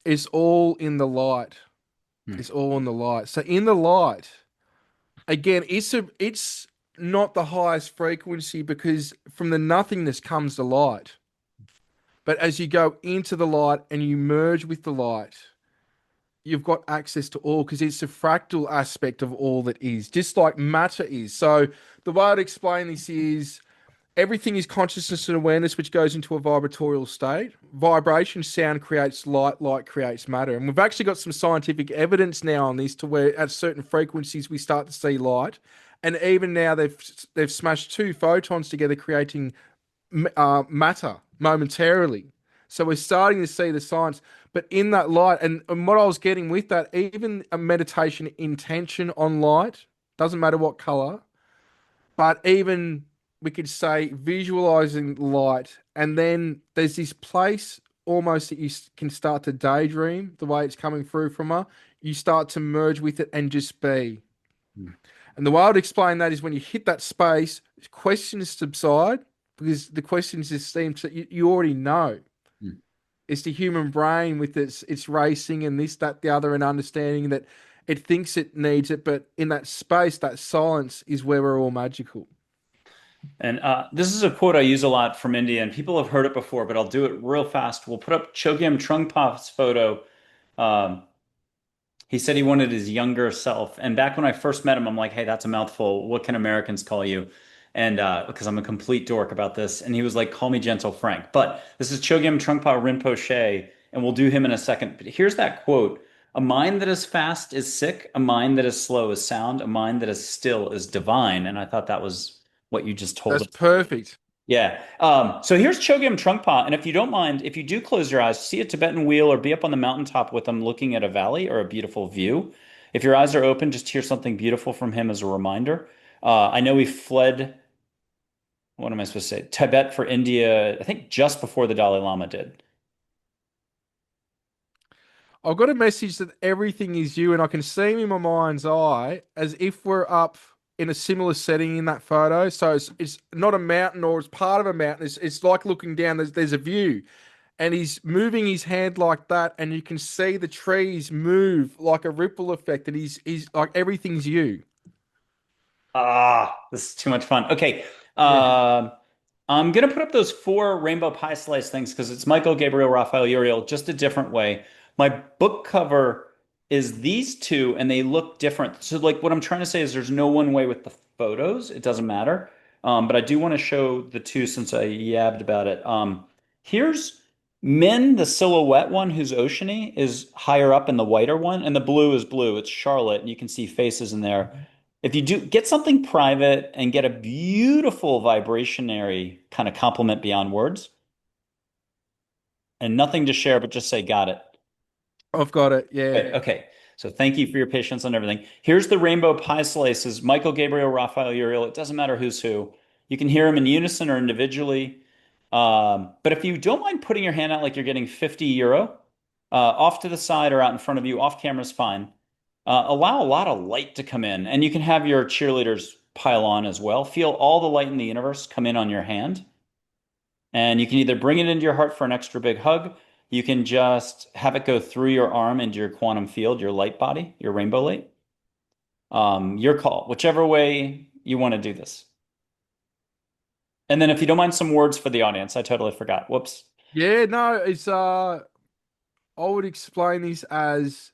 it's all in the light. Hmm. It's all in the light. So in the light, again, it's not the highest frequency because from the nothingness comes the light. But as you go into the light and you merge with the light, you've got access to all because it's a fractal aspect of all that is, just like matter is. So the way I'd explain this is everything is consciousness and awareness, which goes into a vibratorial state. Vibration, sound creates light, light creates matter. And we've actually got some scientific evidence now on this to where at certain frequencies we start to see light. And even now they've smashed two photons together, creating matter momentarily. So we're starting to see the science, but in that light, and what I was getting with that, even a meditation intention on light, doesn't matter what color, but even we could say visualizing light, and then there's this place almost that can start to daydream the way it's coming through from her. You start to merge with it and just be. Hmm. And the way I would explain that is when you hit that space, questions subside because the questions just seem to you already know. Hmm. It's the human brain with its racing and this, that, the other, and understanding that it thinks it needs it, but in that space, that silence is where we're all magical. And this is a quote I use a lot from India, and people have heard it before, but I'll do it real fast. We'll put up Chogyam Trungpa's photo. Um, He said he wanted his younger self. And back when I first met him, I'm like, hey, that's a mouthful. What can Americans call you? And because I'm a complete dork about this. And he was like, call me Gentle Frank. But this is Chogyam Trungpa Rinpoche, and we'll do him in a second. But here's that quote. A mind that is fast is sick. A mind that is slow is sound. A mind that is still is divine. And I thought that was what you just told That's us. perfect. Yeah. So here's Chogyam Trungpa, and if you don't mind, if you do close your eyes, see a Tibetan wheel or be up on the mountaintop with him looking at a valley or a beautiful view. If your eyes are open, just hear something beautiful from him as a reminder. I know he fled, what am I supposed to say? Tibet for India, I think just before the Dalai Lama did. I've got a message that everything is you, and I can see him in my mind's eye as if we're up in a similar setting in that photo. So it's not a mountain or it's part of a mountain. It's like looking down. There's a view, and he's moving his hand like that, and you can see the trees move like a ripple effect, and he's like everything's you. Ah, this is too much fun. Okay. Yeah. Um, I'm gonna put up those four rainbow pie slice things because it's Michael, Gabriel, Raphael, Uriel, just a different way. My book cover is these two, and they look different. So, like, what I'm trying to say is there's no one way with the photos. It doesn't matter. But I do want to show the two since I yabbed about it. Here's Min, the silhouette one, who's oceany, is higher up in the whiter one, and the blue is blue. It's Charlotte, and you can see faces in there. If you do get something private and get a beautiful vibrationary kind of compliment beyond words and nothing to share, but just say, got it. I've got it. Yeah. Good. Okay. So thank you for your patience on everything. Here's the rainbow pie slices. Michael, Gabriel, Raphael, Uriel. It doesn't matter who's who. You can hear them in unison or individually. But if you don't mind putting your hand out like you're getting 50 euro, off to the side or out in front of you, off camera is fine. Allow a lot of light to come in, and you can have your cheerleaders pile on as well. Feel all the light in the universe come in on your hand. And you can either bring it into your heart for an extra big hug. You can just have it go through your arm into your quantum field, your light body, your rainbow light. Your call, whichever way you want to do this. And then if you don't mind some words for the audience, I totally forgot. Whoops. Yeah, no, it's I would explain this as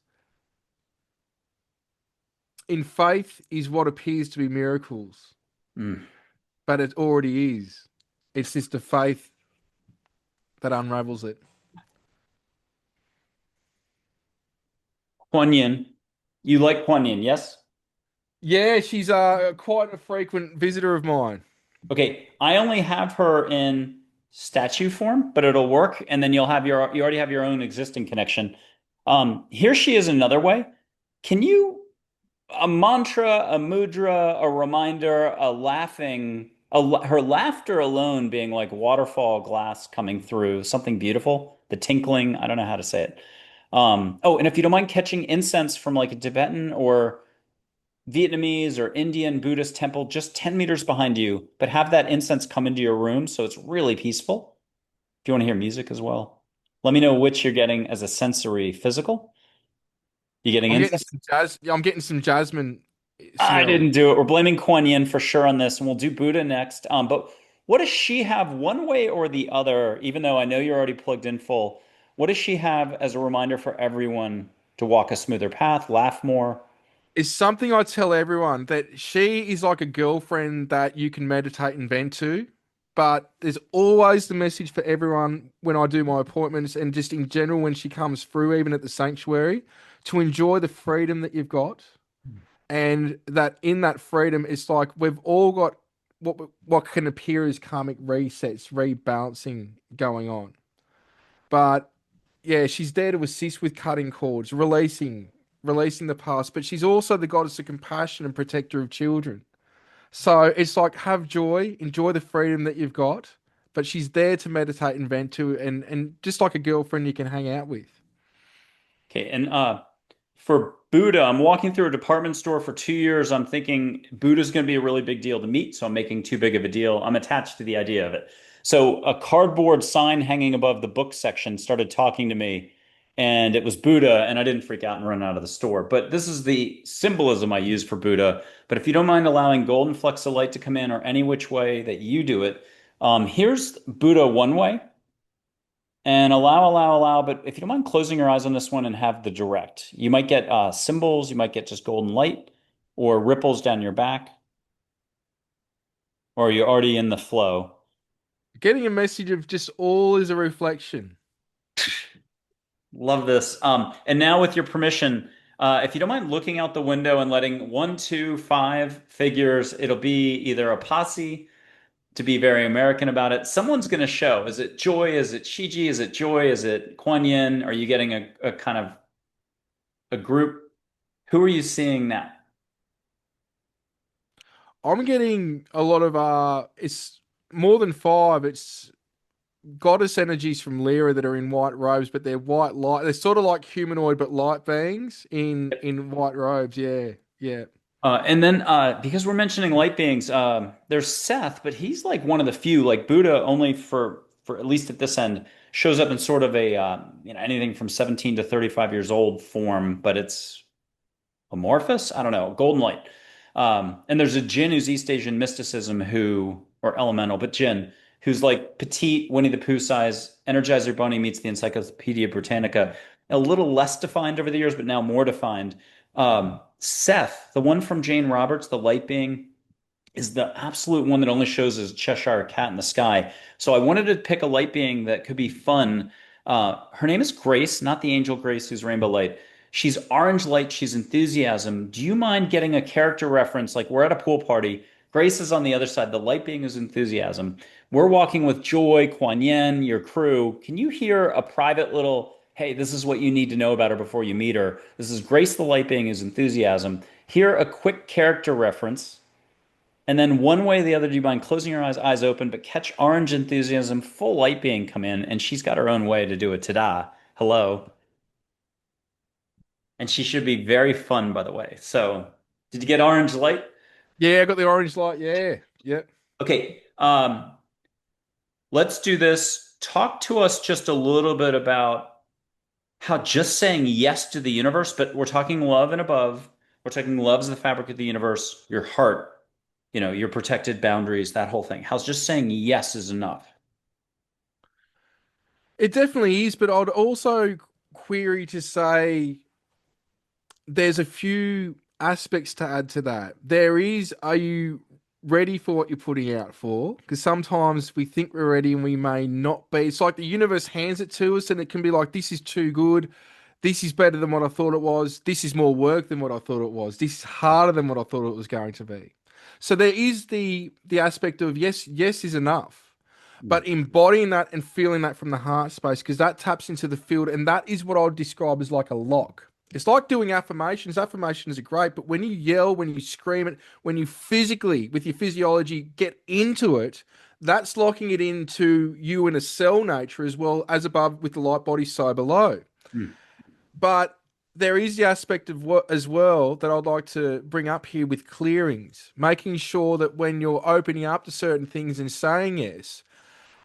in faith is what appears to be miracles, Mm. but it already is. It's just the faith that unravels it. Kuan Yin. You like Kuan Yin, yes? Yeah, she's quite a frequent visitor of mine. Okay, I only have her in statue form, but it'll work, and then you already have your own existing connection. Here she is another way. Can you a mantra, a mudra, a reminder, a laughing, her laughter alone being like waterfall glass coming through, something beautiful, the tinkling, I don't know how to say it. Oh, and if you don't mind catching incense from like a Tibetan or Vietnamese or Indian Buddhist temple just 10 meters behind you, but have that incense come into your room so it's really peaceful. If you want to hear music as well, let me know which you're getting as a sensory physical. You getting I'm getting incense? some jazz. I'm getting some jasmine I smell. didn't do it. We're blaming Kuan Yin for sure on this, and we'll do Buddha next. But what does she have one way or the other, even though I know you're already plugged in full, what does she have as a reminder for everyone to walk a smoother path, laugh more? It's something I tell everyone that she is like a girlfriend that you can meditate and vent to. But there's always the message for everyone when I do my appointments and just in general when she comes through, even at the sanctuary, to enjoy the freedom that you've got. And that in that freedom, it's like we've all got what can appear as karmic resets, rebalancing going on. But yeah, she's there to assist with cutting cords, releasing the past, but she's also the goddess of compassion and protector of children. So it's like have joy, enjoy the freedom that you've got, but she's there to meditate and vent to and just like a girlfriend you can hang out with. Okay, and for Buddha, I'm walking through a department store for 2 years. I'm thinking Buddha's going to be a really big deal to meet, so I'm making too big of a deal. I'm attached to the idea of it. So a cardboard sign hanging above the book section started talking to me, and it was Buddha, and I didn't freak out and run out of the store. But this is the symbolism I use for Buddha. But if you don't mind allowing golden flecks of light to come in or any which way that you do it, here's Buddha one way. And allow. But if you don't mind closing your eyes on this one and have the direct, you might get symbols, you might get just golden light or ripples down your back, or you're already in the flow. Getting a message of just all is a reflection. Love this. And now with your permission, if you don't mind looking out the window and letting 1, 2, 5 figures, it'll be either a posse to be very American about it. Someone's going to show. Is it Joy? Is it Shiji? Is it Joy? Is it Kuan Yin? Are you getting a kind of a group? Who are you seeing now? I'm getting a lot of it's more than five. It's goddess energies from Lyra that are in white robes, but they're white light. They're sort of like humanoid but light beings in white robes. Yeah, yeah. And then because we're mentioning light beings, there's Seth, but he's like one of the few. Like Buddha, only for at least at this end, shows up in sort of a anything from 17 to 35 years old form, but it's amorphous. I don't know, golden light. And there's a Jinn who's East Asian mysticism or elemental, but Jinn who's like petite, Winnie the Pooh size. Energizer Bunny meets the Encyclopedia Britannica. A little less defined over the years, but now more defined. Seth, the one from Jane Roberts, the light being, is the absolute one that only shows as Cheshire Cat in the sky. So I wanted to pick a light being that could be fun. Her name is Grace, not the angel Grace who's rainbow light. She's orange light, she's enthusiasm. Do you mind getting a character reference? Like we're at a pool party. Grace is on the other side. The light being is enthusiasm. We're walking with Joy, Kuan Yin, your crew. Can you hear a private little, hey, this is what you need to know about her before you meet her? This is Grace, the light being is enthusiasm. Hear a quick character reference. And then one way or the other, do you mind closing your eyes open, but catch orange enthusiasm, full light being come in, and she's got her own way to do it. Ta-da. Hello. And she should be very fun, by the way. So, did you get orange light? Yeah, I got the orange light. Yeah, yeah. Okay. Let's do this. Talk to us just a little bit about how just saying yes to the universe, but we're talking love and above. We're talking love's the fabric of the universe, your heart, your protected boundaries, that whole thing. How's just saying yes is enough? It definitely is, but I'd also query to say there's a few aspects to add to that. There is, are you ready for what you're putting out for? Because sometimes we think we're ready and we may not be. It's like the universe hands it to us and it can be like, this is too good. This is better than what I thought it was. This is more work than what I thought it was. This is harder than what I thought it was going to be. So there is the aspect of yes, yes is enough. But embodying that and feeling that from the heart space, because that taps into the field, and that is what I would describe as like a lock. It's like doing affirmations. Affirmations are great, but when you yell, when you scream it, when you physically, with your physiology, get into it, that's locking it into you in a cell nature as well as above with the light body so below. Mm. But there is the aspect of what as well that I'd like to bring up here with clearings, making sure that when you're opening up to certain things and saying yes,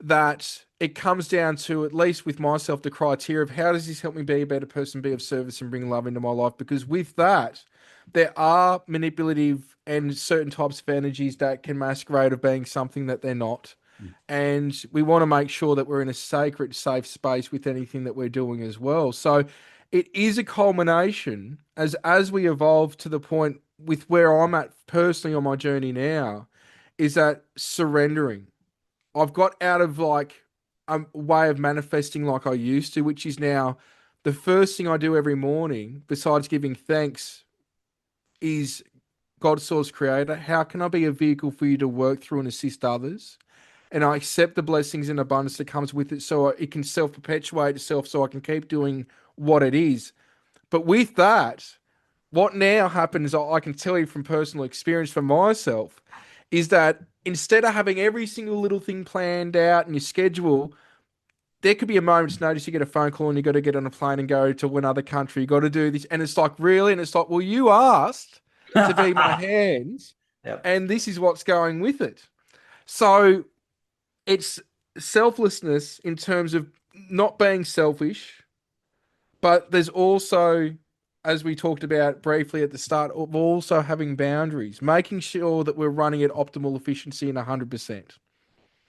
that it comes down to, at least with myself, the criteria of how does this help me be a better person, be of service, and bring love into my life? Because with that, there are manipulative and certain types of energies that can masquerade of being something that they're not. And we want to make sure that we're in a sacred, safe space with anything that we're doing as well. So it is a culmination as we evolve to the point with where I'm at personally on my journey now, is that surrendering. I've got out of like a way of manifesting like I used to, which is now the first thing I do every morning, besides giving thanks, is God source creator. How can I be a vehicle for you to work through and assist others? And I accept the blessings and abundance that comes with it so it can self perpetuate itself so I can keep doing what it is. But with that, what now happens, I can tell you from personal experience for myself, is that instead of having every single little thing planned out in your schedule, there could be a moment's notice you get a phone call and you got to get on a plane and go to another country. You got to do this. And it's like, really? And it's like, well, you asked to be my hands, Yep. and this is what's going with it. So it's selflessness in terms of not being selfish, but there's also, as we talked about briefly at the start, of also having boundaries, making sure that we're running at optimal efficiency and 100%.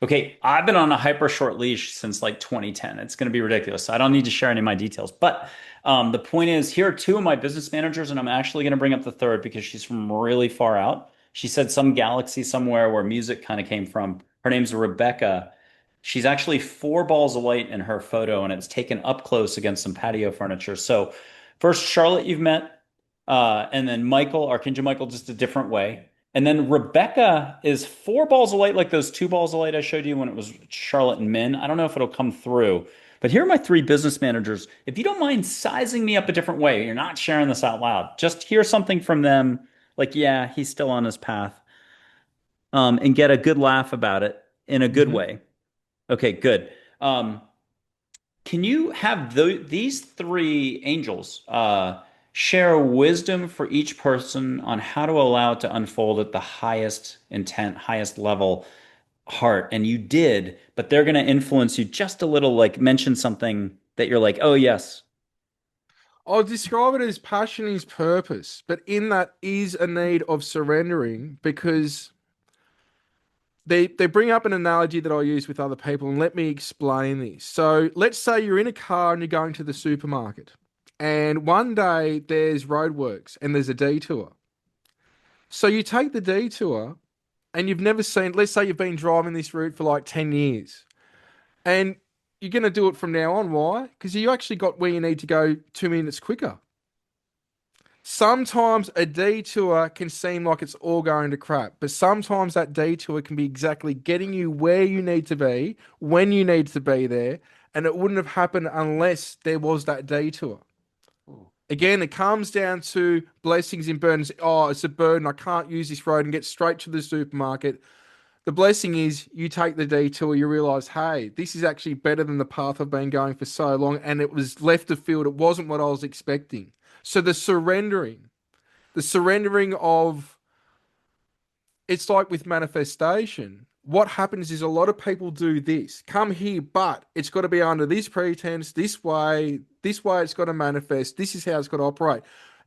Okay, I've been on a hyper short leash since like 2010. It's going to be ridiculous. So I don't need to share any of my details. But the point is, here are two of my business managers, and I'm actually going to bring up the third because she's from really far out. She said some galaxy somewhere where music kind of came from. Her name's Rebecca. She's actually four balls of light in her photo, and it's taken up close against some patio furniture. So, first, Charlotte, you've met, and then Michael, Archangel Michael, just a different way. And then Rebecca is four balls of light, like those two balls of light I showed you when it was Charlotte and Min. I don't know if it'll come through, but here are my three business managers. If you don't mind sizing me up a different way, you're not sharing this out loud. Just hear something from them, like, yeah, he's still on his path, and get a good laugh about it in a good Hmm. way. Okay, good. Um, can you have these three angels share wisdom for each person on how to allow it to unfold at the highest intent, highest level heart? And you did, but they're going to influence you just a little, like mention something that you're like, oh, yes. I'll describe it as passion is purpose, but in that is a need of surrendering because they bring up an analogy that I use with other people, and let me explain this. So let's say you're in a car and you're going to the supermarket, and one day there's roadworks and there's a detour. So you take the detour and you've never seen, let's say you've been driving this route for like 10 years, and you're going to do it from now on. Why? Because you actually got where you need to go 2 minutes quicker. Sometimes a detour can seem like it's all going to crap, but sometimes that detour can be exactly getting you where you need to be, when you need to be there, and it wouldn't have happened unless there was that detour. Again, it comes down to blessings and burdens. Oh, it's a burden. I can't use this road and get straight to the supermarket. The blessing is you take the detour, you realize, hey, this is actually better than the path I've been going for so long, and it was left of field. It wasn't what I was expecting. So the surrendering of it's like with manifestation. What happens is a lot of people do this. Come here, but it's got to be under this pretense, this way it's got to manifest, this is how it's got to operate.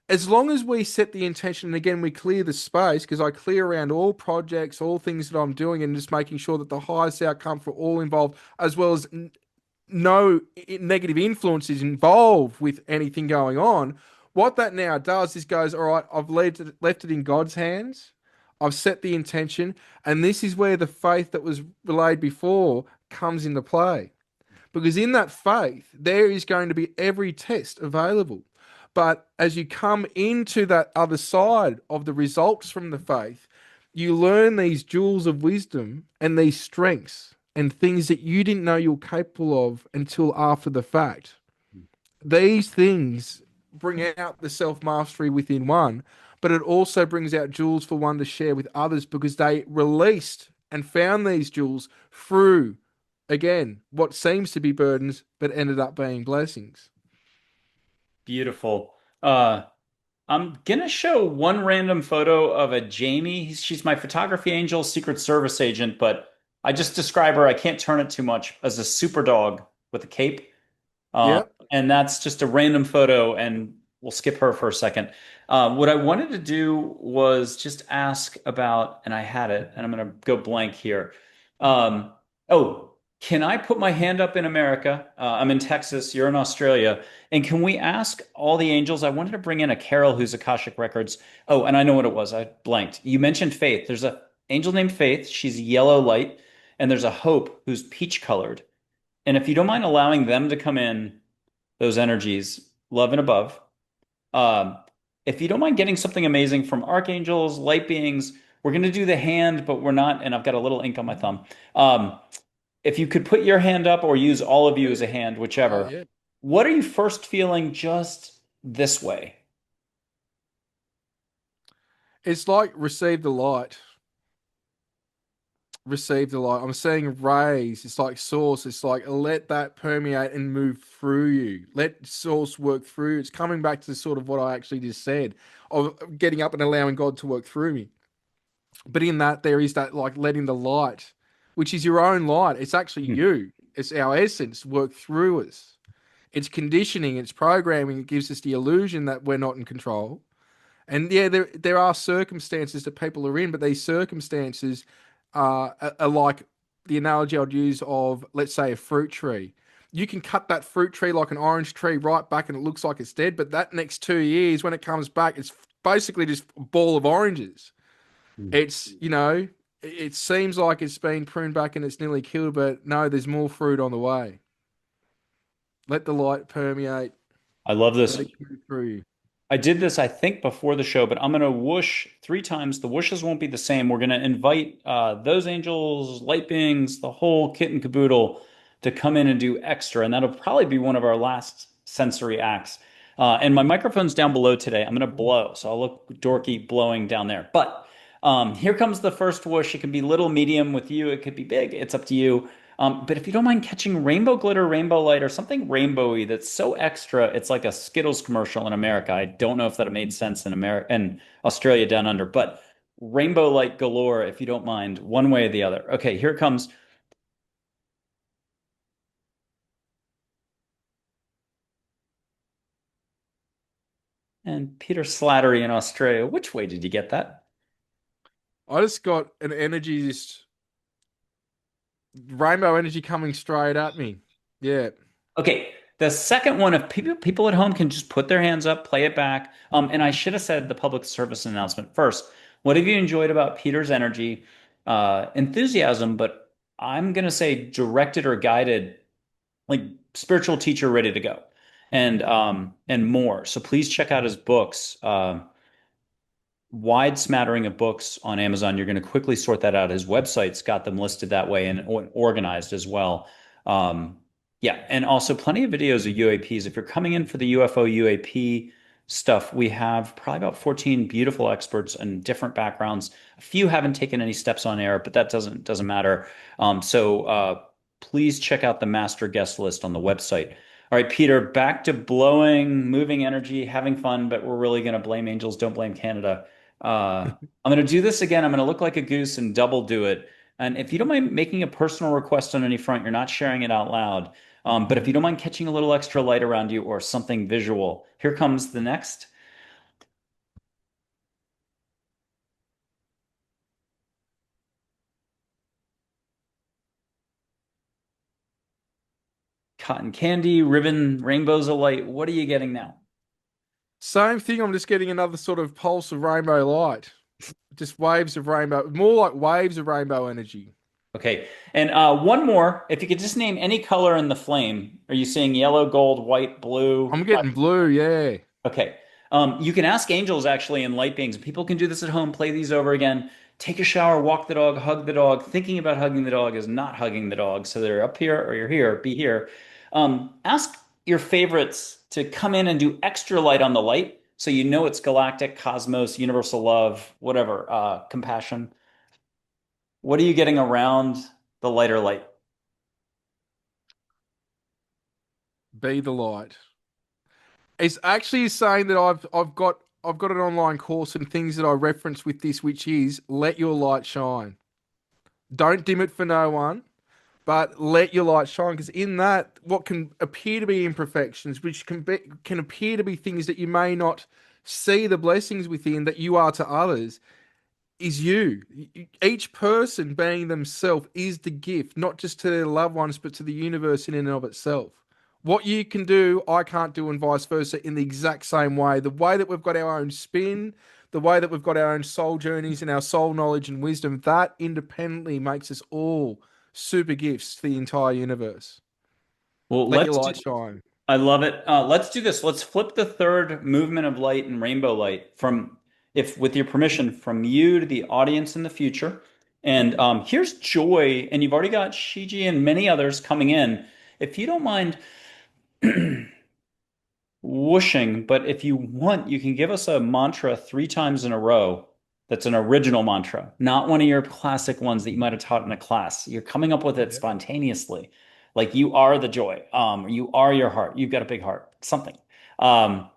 As long as we set the intention, and again, we clear the space, because I clear around all projects, all things that I'm doing, and just making sure that the highest outcome for all involved, as well as no negative influences involved with anything going on. What that now does is goes, all right, I've left it in God's hands. I've set the intention, and this is where the faith that was relayed before comes into play. Because in that faith, there is going to be every test available. But as you come into that other side of the results from the faith, you learn these jewels of wisdom and these strengths and things that you didn't know you were capable of until after the fact. These things bring out the self mastery within one, but it also brings out jewels for one to share with others because they released and found these jewels through, again, what seems to be burdens, but ended up being blessings. Beautiful. I'm gonna show one random photo of a Jamie. She's my photography angel, Secret Service agent, but I just describe her, I can't turn it too much, as a super dog with a cape. Um, Yep. and that's just a random photo, and we'll skip her for a second. What I wanted to do was just ask about, and I had it, and I'm going to go blank here. Um, oh, can I put my hand up in America? I'm in Texas, you're in Australia. And can we ask all the angels? I wanted to bring in a Carol who's Akashic Records. Oh, and I know what it was. I blanked. You mentioned Faith. There's a angel named Faith. She's yellow light. And there's a Hope who's peach colored. And if you don't mind allowing them to come in, those energies, love and above. Um, if you don't mind getting something amazing from archangels, light beings, we're going to do the hand, but we're not. And I've got a little ink on my thumb. If you could put your hand up or use all of you as a hand, whichever, Yeah. what are you first feeling just this way? It's like receive the light. Receive the light. I'm seeing rays. It's like source. It's like let that permeate and move through you. Let source work through you. It's coming back to sort of what I actually just said of getting up and allowing God to work through me. But in that, there is that like letting the light, which is your own light. It's actually Hmm. you. It's our essence work through us. It's conditioning. It's programming. It gives us the illusion that we're not in control. And yeah, there are circumstances that people are in, but these circumstances are like the analogy I'd use of, let's say, a fruit tree. You can cut that fruit tree like an orange tree right back and it looks like it's dead, but that next 2 years, when it comes back, it's basically just a ball of oranges. It's, it seems like it's been pruned back and it's nearly killed, but no, there's more fruit on the way. Let the light permeate, I love let this. it come through you. I did this, I think, before the show, but I'm going to whoosh three times. The whooshes won't be the same. We're going to invite those angels, light beings, the whole kit and caboodle to come in and do extra. And that'll probably be one of our last sensory acts. And my microphone's down below today. I'm going to blow. So I'll look dorky blowing down there. But here comes the first whoosh. It can be little, medium with you. It could be big. It's up to you. But if you don't mind catching rainbow glitter, rainbow light, or something rainbowy that's so extra, it's like a Skittles commercial in America. I don't know if that made sense in America and Australia down under, but rainbow light galore, if you don't mind, one way or the other. Okay, here it comes. And Peter Slattery in Australia. Which way did you get that? I just got an energy, just rainbow energy coming straight at me. Yeah. Okay, the second one, if people at home can just put their hands up, play it back. And I should have said the public service announcement first. What have you enjoyed about Peter's energy, enthusiasm, but I'm gonna say directed or guided, like spiritual teacher ready to go, and more. So please check out his books. Wide smattering of books on Amazon. You're going to quickly sort that out. His website's got them listed that way and organized as well. Um, yeah, and also plenty of videos of UAPs. If you're coming in for the UFO UAP stuff, we have probably about 14 beautiful experts and different backgrounds. A few haven't taken any steps on air, but that doesn't matter. Please check out the master guest list on the website. All right, Peter, back to blowing, moving energy, having fun, but we're really going to blame angels, don't blame Canada. I'm going to do this again. I'm going to look like a goose and double do it. And if you don't mind making a personal request on any front, you're not sharing it out loud. But if you don't mind catching a little extra light around you or something visual, here comes the next. Cotton candy, ribbon, rainbows of light. What are you getting now? Same thing. I'm just getting another sort of pulse of rainbow light. Just waves of rainbow, more like waves of rainbow energy. Okay. And one more. If you could just name any color in the flame. Are you seeing yellow, gold, white, blue? I'm getting blue. Yeah. Okay. You can ask angels actually and light beings. People can do this at home, play these over again. Take a shower, walk the dog, hug the dog. Thinking about hugging the dog is not hugging the dog. So they're up here or you're here, be here. Ask your favorites to come in and do extra light on the light. So you know it's galactic, cosmos, universal love, whatever, compassion. What are you getting around the lighter light? Be the light. It's actually saying that I've got an online course and things that I reference with this, which is let your light shine. Don't dim it for no one, but let your light shine. Because in that, what can appear to be imperfections, which can appear to be things that you may not see the blessings within that you are to others, is you. Each person being themselves is the gift, not just to their loved ones, but to the universe in and of itself. What you can do, I can't do, and vice versa, in the exact same way. The way that we've got our own spin, the way that we've got our own soul journeys and our soul knowledge and wisdom, that independently makes us all super gifts to the entire universe. Well, Let your let's do light shine. I love it. Let's do this. Let's flip the third movement of light and rainbow light from, if with your permission, from you to the audience in the future. And here's Joy, and you've already got Shiji and many others coming in. If you don't mind whooshing, but if you want, you can give us a mantra 3 times in a row. That's an original mantra, not one of your classic ones that you might have taught in a class. You're coming up with it Yeah. spontaneously. Like you are the joy. You are your heart. You've got a big heart. Something. Um,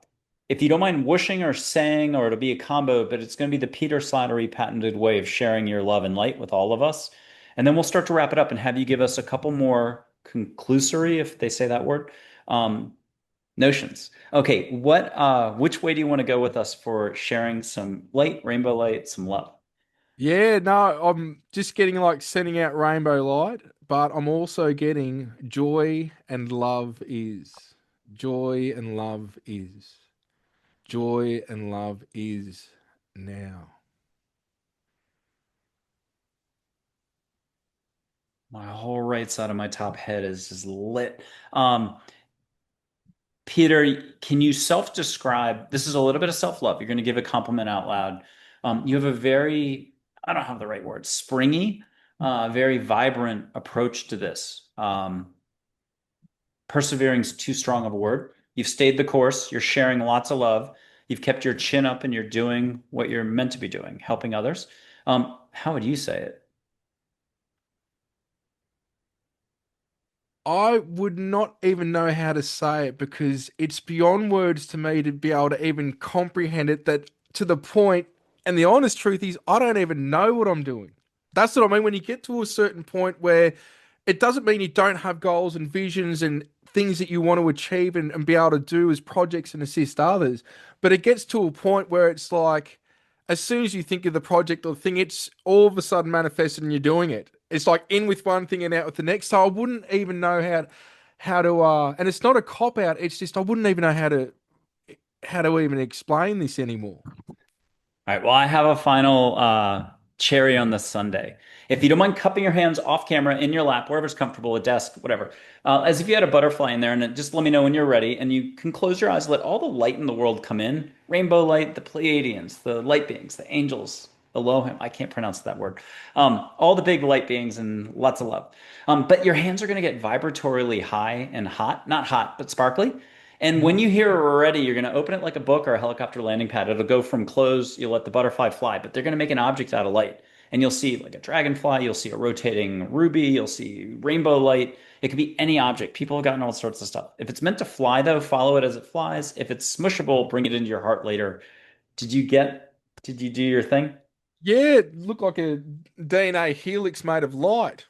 if you don't mind whooshing or saying, or it'll be a combo, but it's going to be the Peter Slattery patented way of sharing your love and light with all of us. And then we'll start to wrap it up and have you give us a couple more conclusory, if they say that word, um, notions. Okay, which way do you want to go with us for sharing some light, rainbow light, some love? Yeah, no, I'm just getting like sending out rainbow light, but I'm also getting joy and love is. Joy and love is. Joy and love is now. My whole right side of my top head is just lit. Um, Peter, can you self-describe? This is a little bit of self-love. You're going to give a compliment out loud. You have a very, I don't have the right word, springy, very vibrant approach to this. Persevering is too strong of a word. You've stayed the course. You're sharing lots of love. You've kept your chin up and you're doing what you're meant to be doing, helping others. How would you say it? I would not even know how to say it because it's beyond words to me to be able to even comprehend it. That to the point, and the honest truth is, I don't even know what I'm doing. That's what I mean. When you get to a certain point where it doesn't mean you don't have goals and visions and things that you want to achieve and be able to do as projects and assist others, but it gets to a point where it's like, as soon as you think of the project or thing, it's all of a sudden manifested and you're doing it. It's like in with one thing and out with the next. So I wouldn't even know how to and it's not a cop out, it's just I wouldn't even know how to even explain this anymore. All right. Well, I have a final cherry on the sundae. If you don't mind cupping your hands off camera in your lap, wherever's comfortable, a desk, whatever, as if you had a butterfly in there, and just let me know when you're ready. And you can close your eyes, let all the light in the world come in. Rainbow light, the Pleiadians, the light beings, the angels, Elohim. I can't pronounce that word. All the big light beings and lots of love. But your hands are going to get vibratorily high and hot, not hot, but sparkly. And when you hear we're ready, you're going to open it like a book or a helicopter landing pad. It'll go from closed, you'll let the butterfly fly, but they're going to make an object out of light. And you'll see like a dragonfly, you'll see a rotating ruby, you'll see rainbow light. It could be any object. People have gotten all sorts of stuff. If it's meant to fly, though, follow it as it flies. If it's smushable, bring it into your heart later. Did you get, did you do your thing? Yeah, it looked like a DNA helix made of light,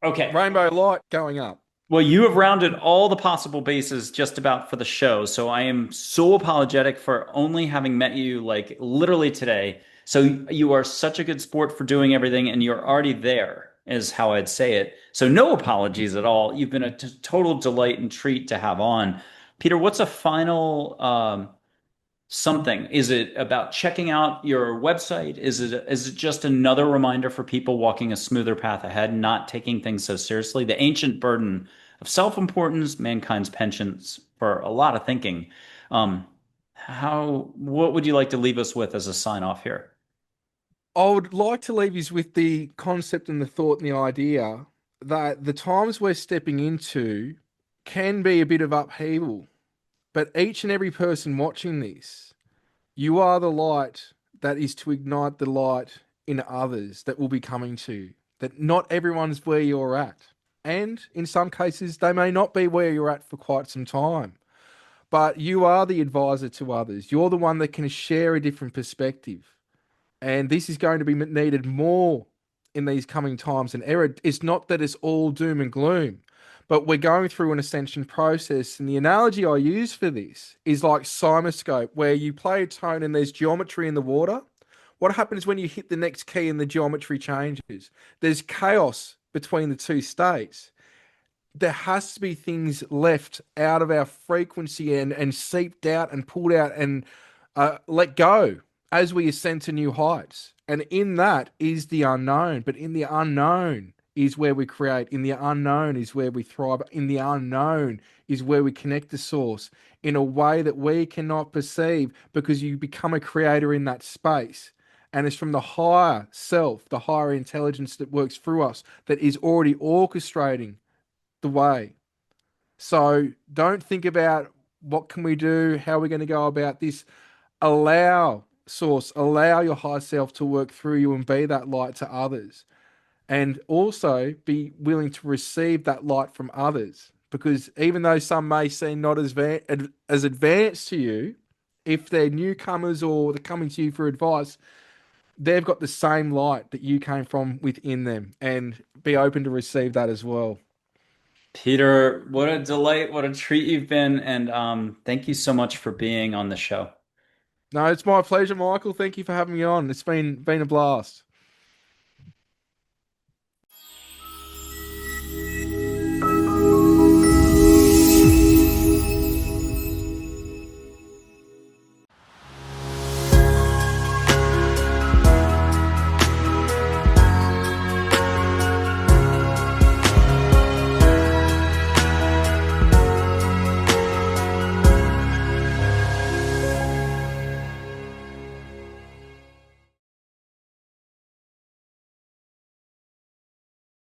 Okay. rainbow light going up. Well, you have rounded all the possible bases just about for the show. So I am so apologetic for only having met you like literally today. So you are such a good sport for doing everything, and you're already there, is how I'd say it. So no apologies at all. You've been a total delight and treat to have on. Peter, what's a final something? Is it about checking out your website? Is it just another reminder for people walking a smoother path ahead, not taking things so seriously? The ancient burden of self-importance, mankind's penchants for a lot of thinking. What would you like to leave us with as a sign off here? I would like to leave you with the concept and the thought and the idea that the times we're stepping into can be a bit of upheaval, but each and every person watching this, you are the light that is to ignite the light in others that will be coming to. That not everyone's where you're at. And in some cases, they may not be where you're at for quite some time. But you are the advisor to others. You're the one that can share a different perspective. And this is going to be needed more in these coming times and era. It's not that it's all doom and gloom, but we're going through an ascension process. And the analogy I use for this is like cymoscope, where you play a tone and there's geometry in the water. What happens when you hit the next key and the geometry changes? There's chaos between the two states. There has to be things left out of our frequency and seeped out and pulled out and let go as we ascend to new heights. And in that is the unknown. But in the unknown is where we create. In the unknown is where we thrive. In the unknown is where we connect to source in a way that we cannot perceive because you become a creator in that space. And it's from the higher self, the higher intelligence that works through us, that is already orchestrating the way. So don't think about what can we do, how are we going to go about this. Allow source, allow your high self to work through you and be that light to others. And also be willing to receive that light from others. Because even though some may seem not as advanced to you, if they're newcomers or they're coming to you for advice, they've got the same light that you came from within them. And be open to receive that as well. Peter, what a delight, what a treat you've been, and thank you so much for being on the show. No, it's my pleasure, Michael. Thank you for having me on. It's been a blast.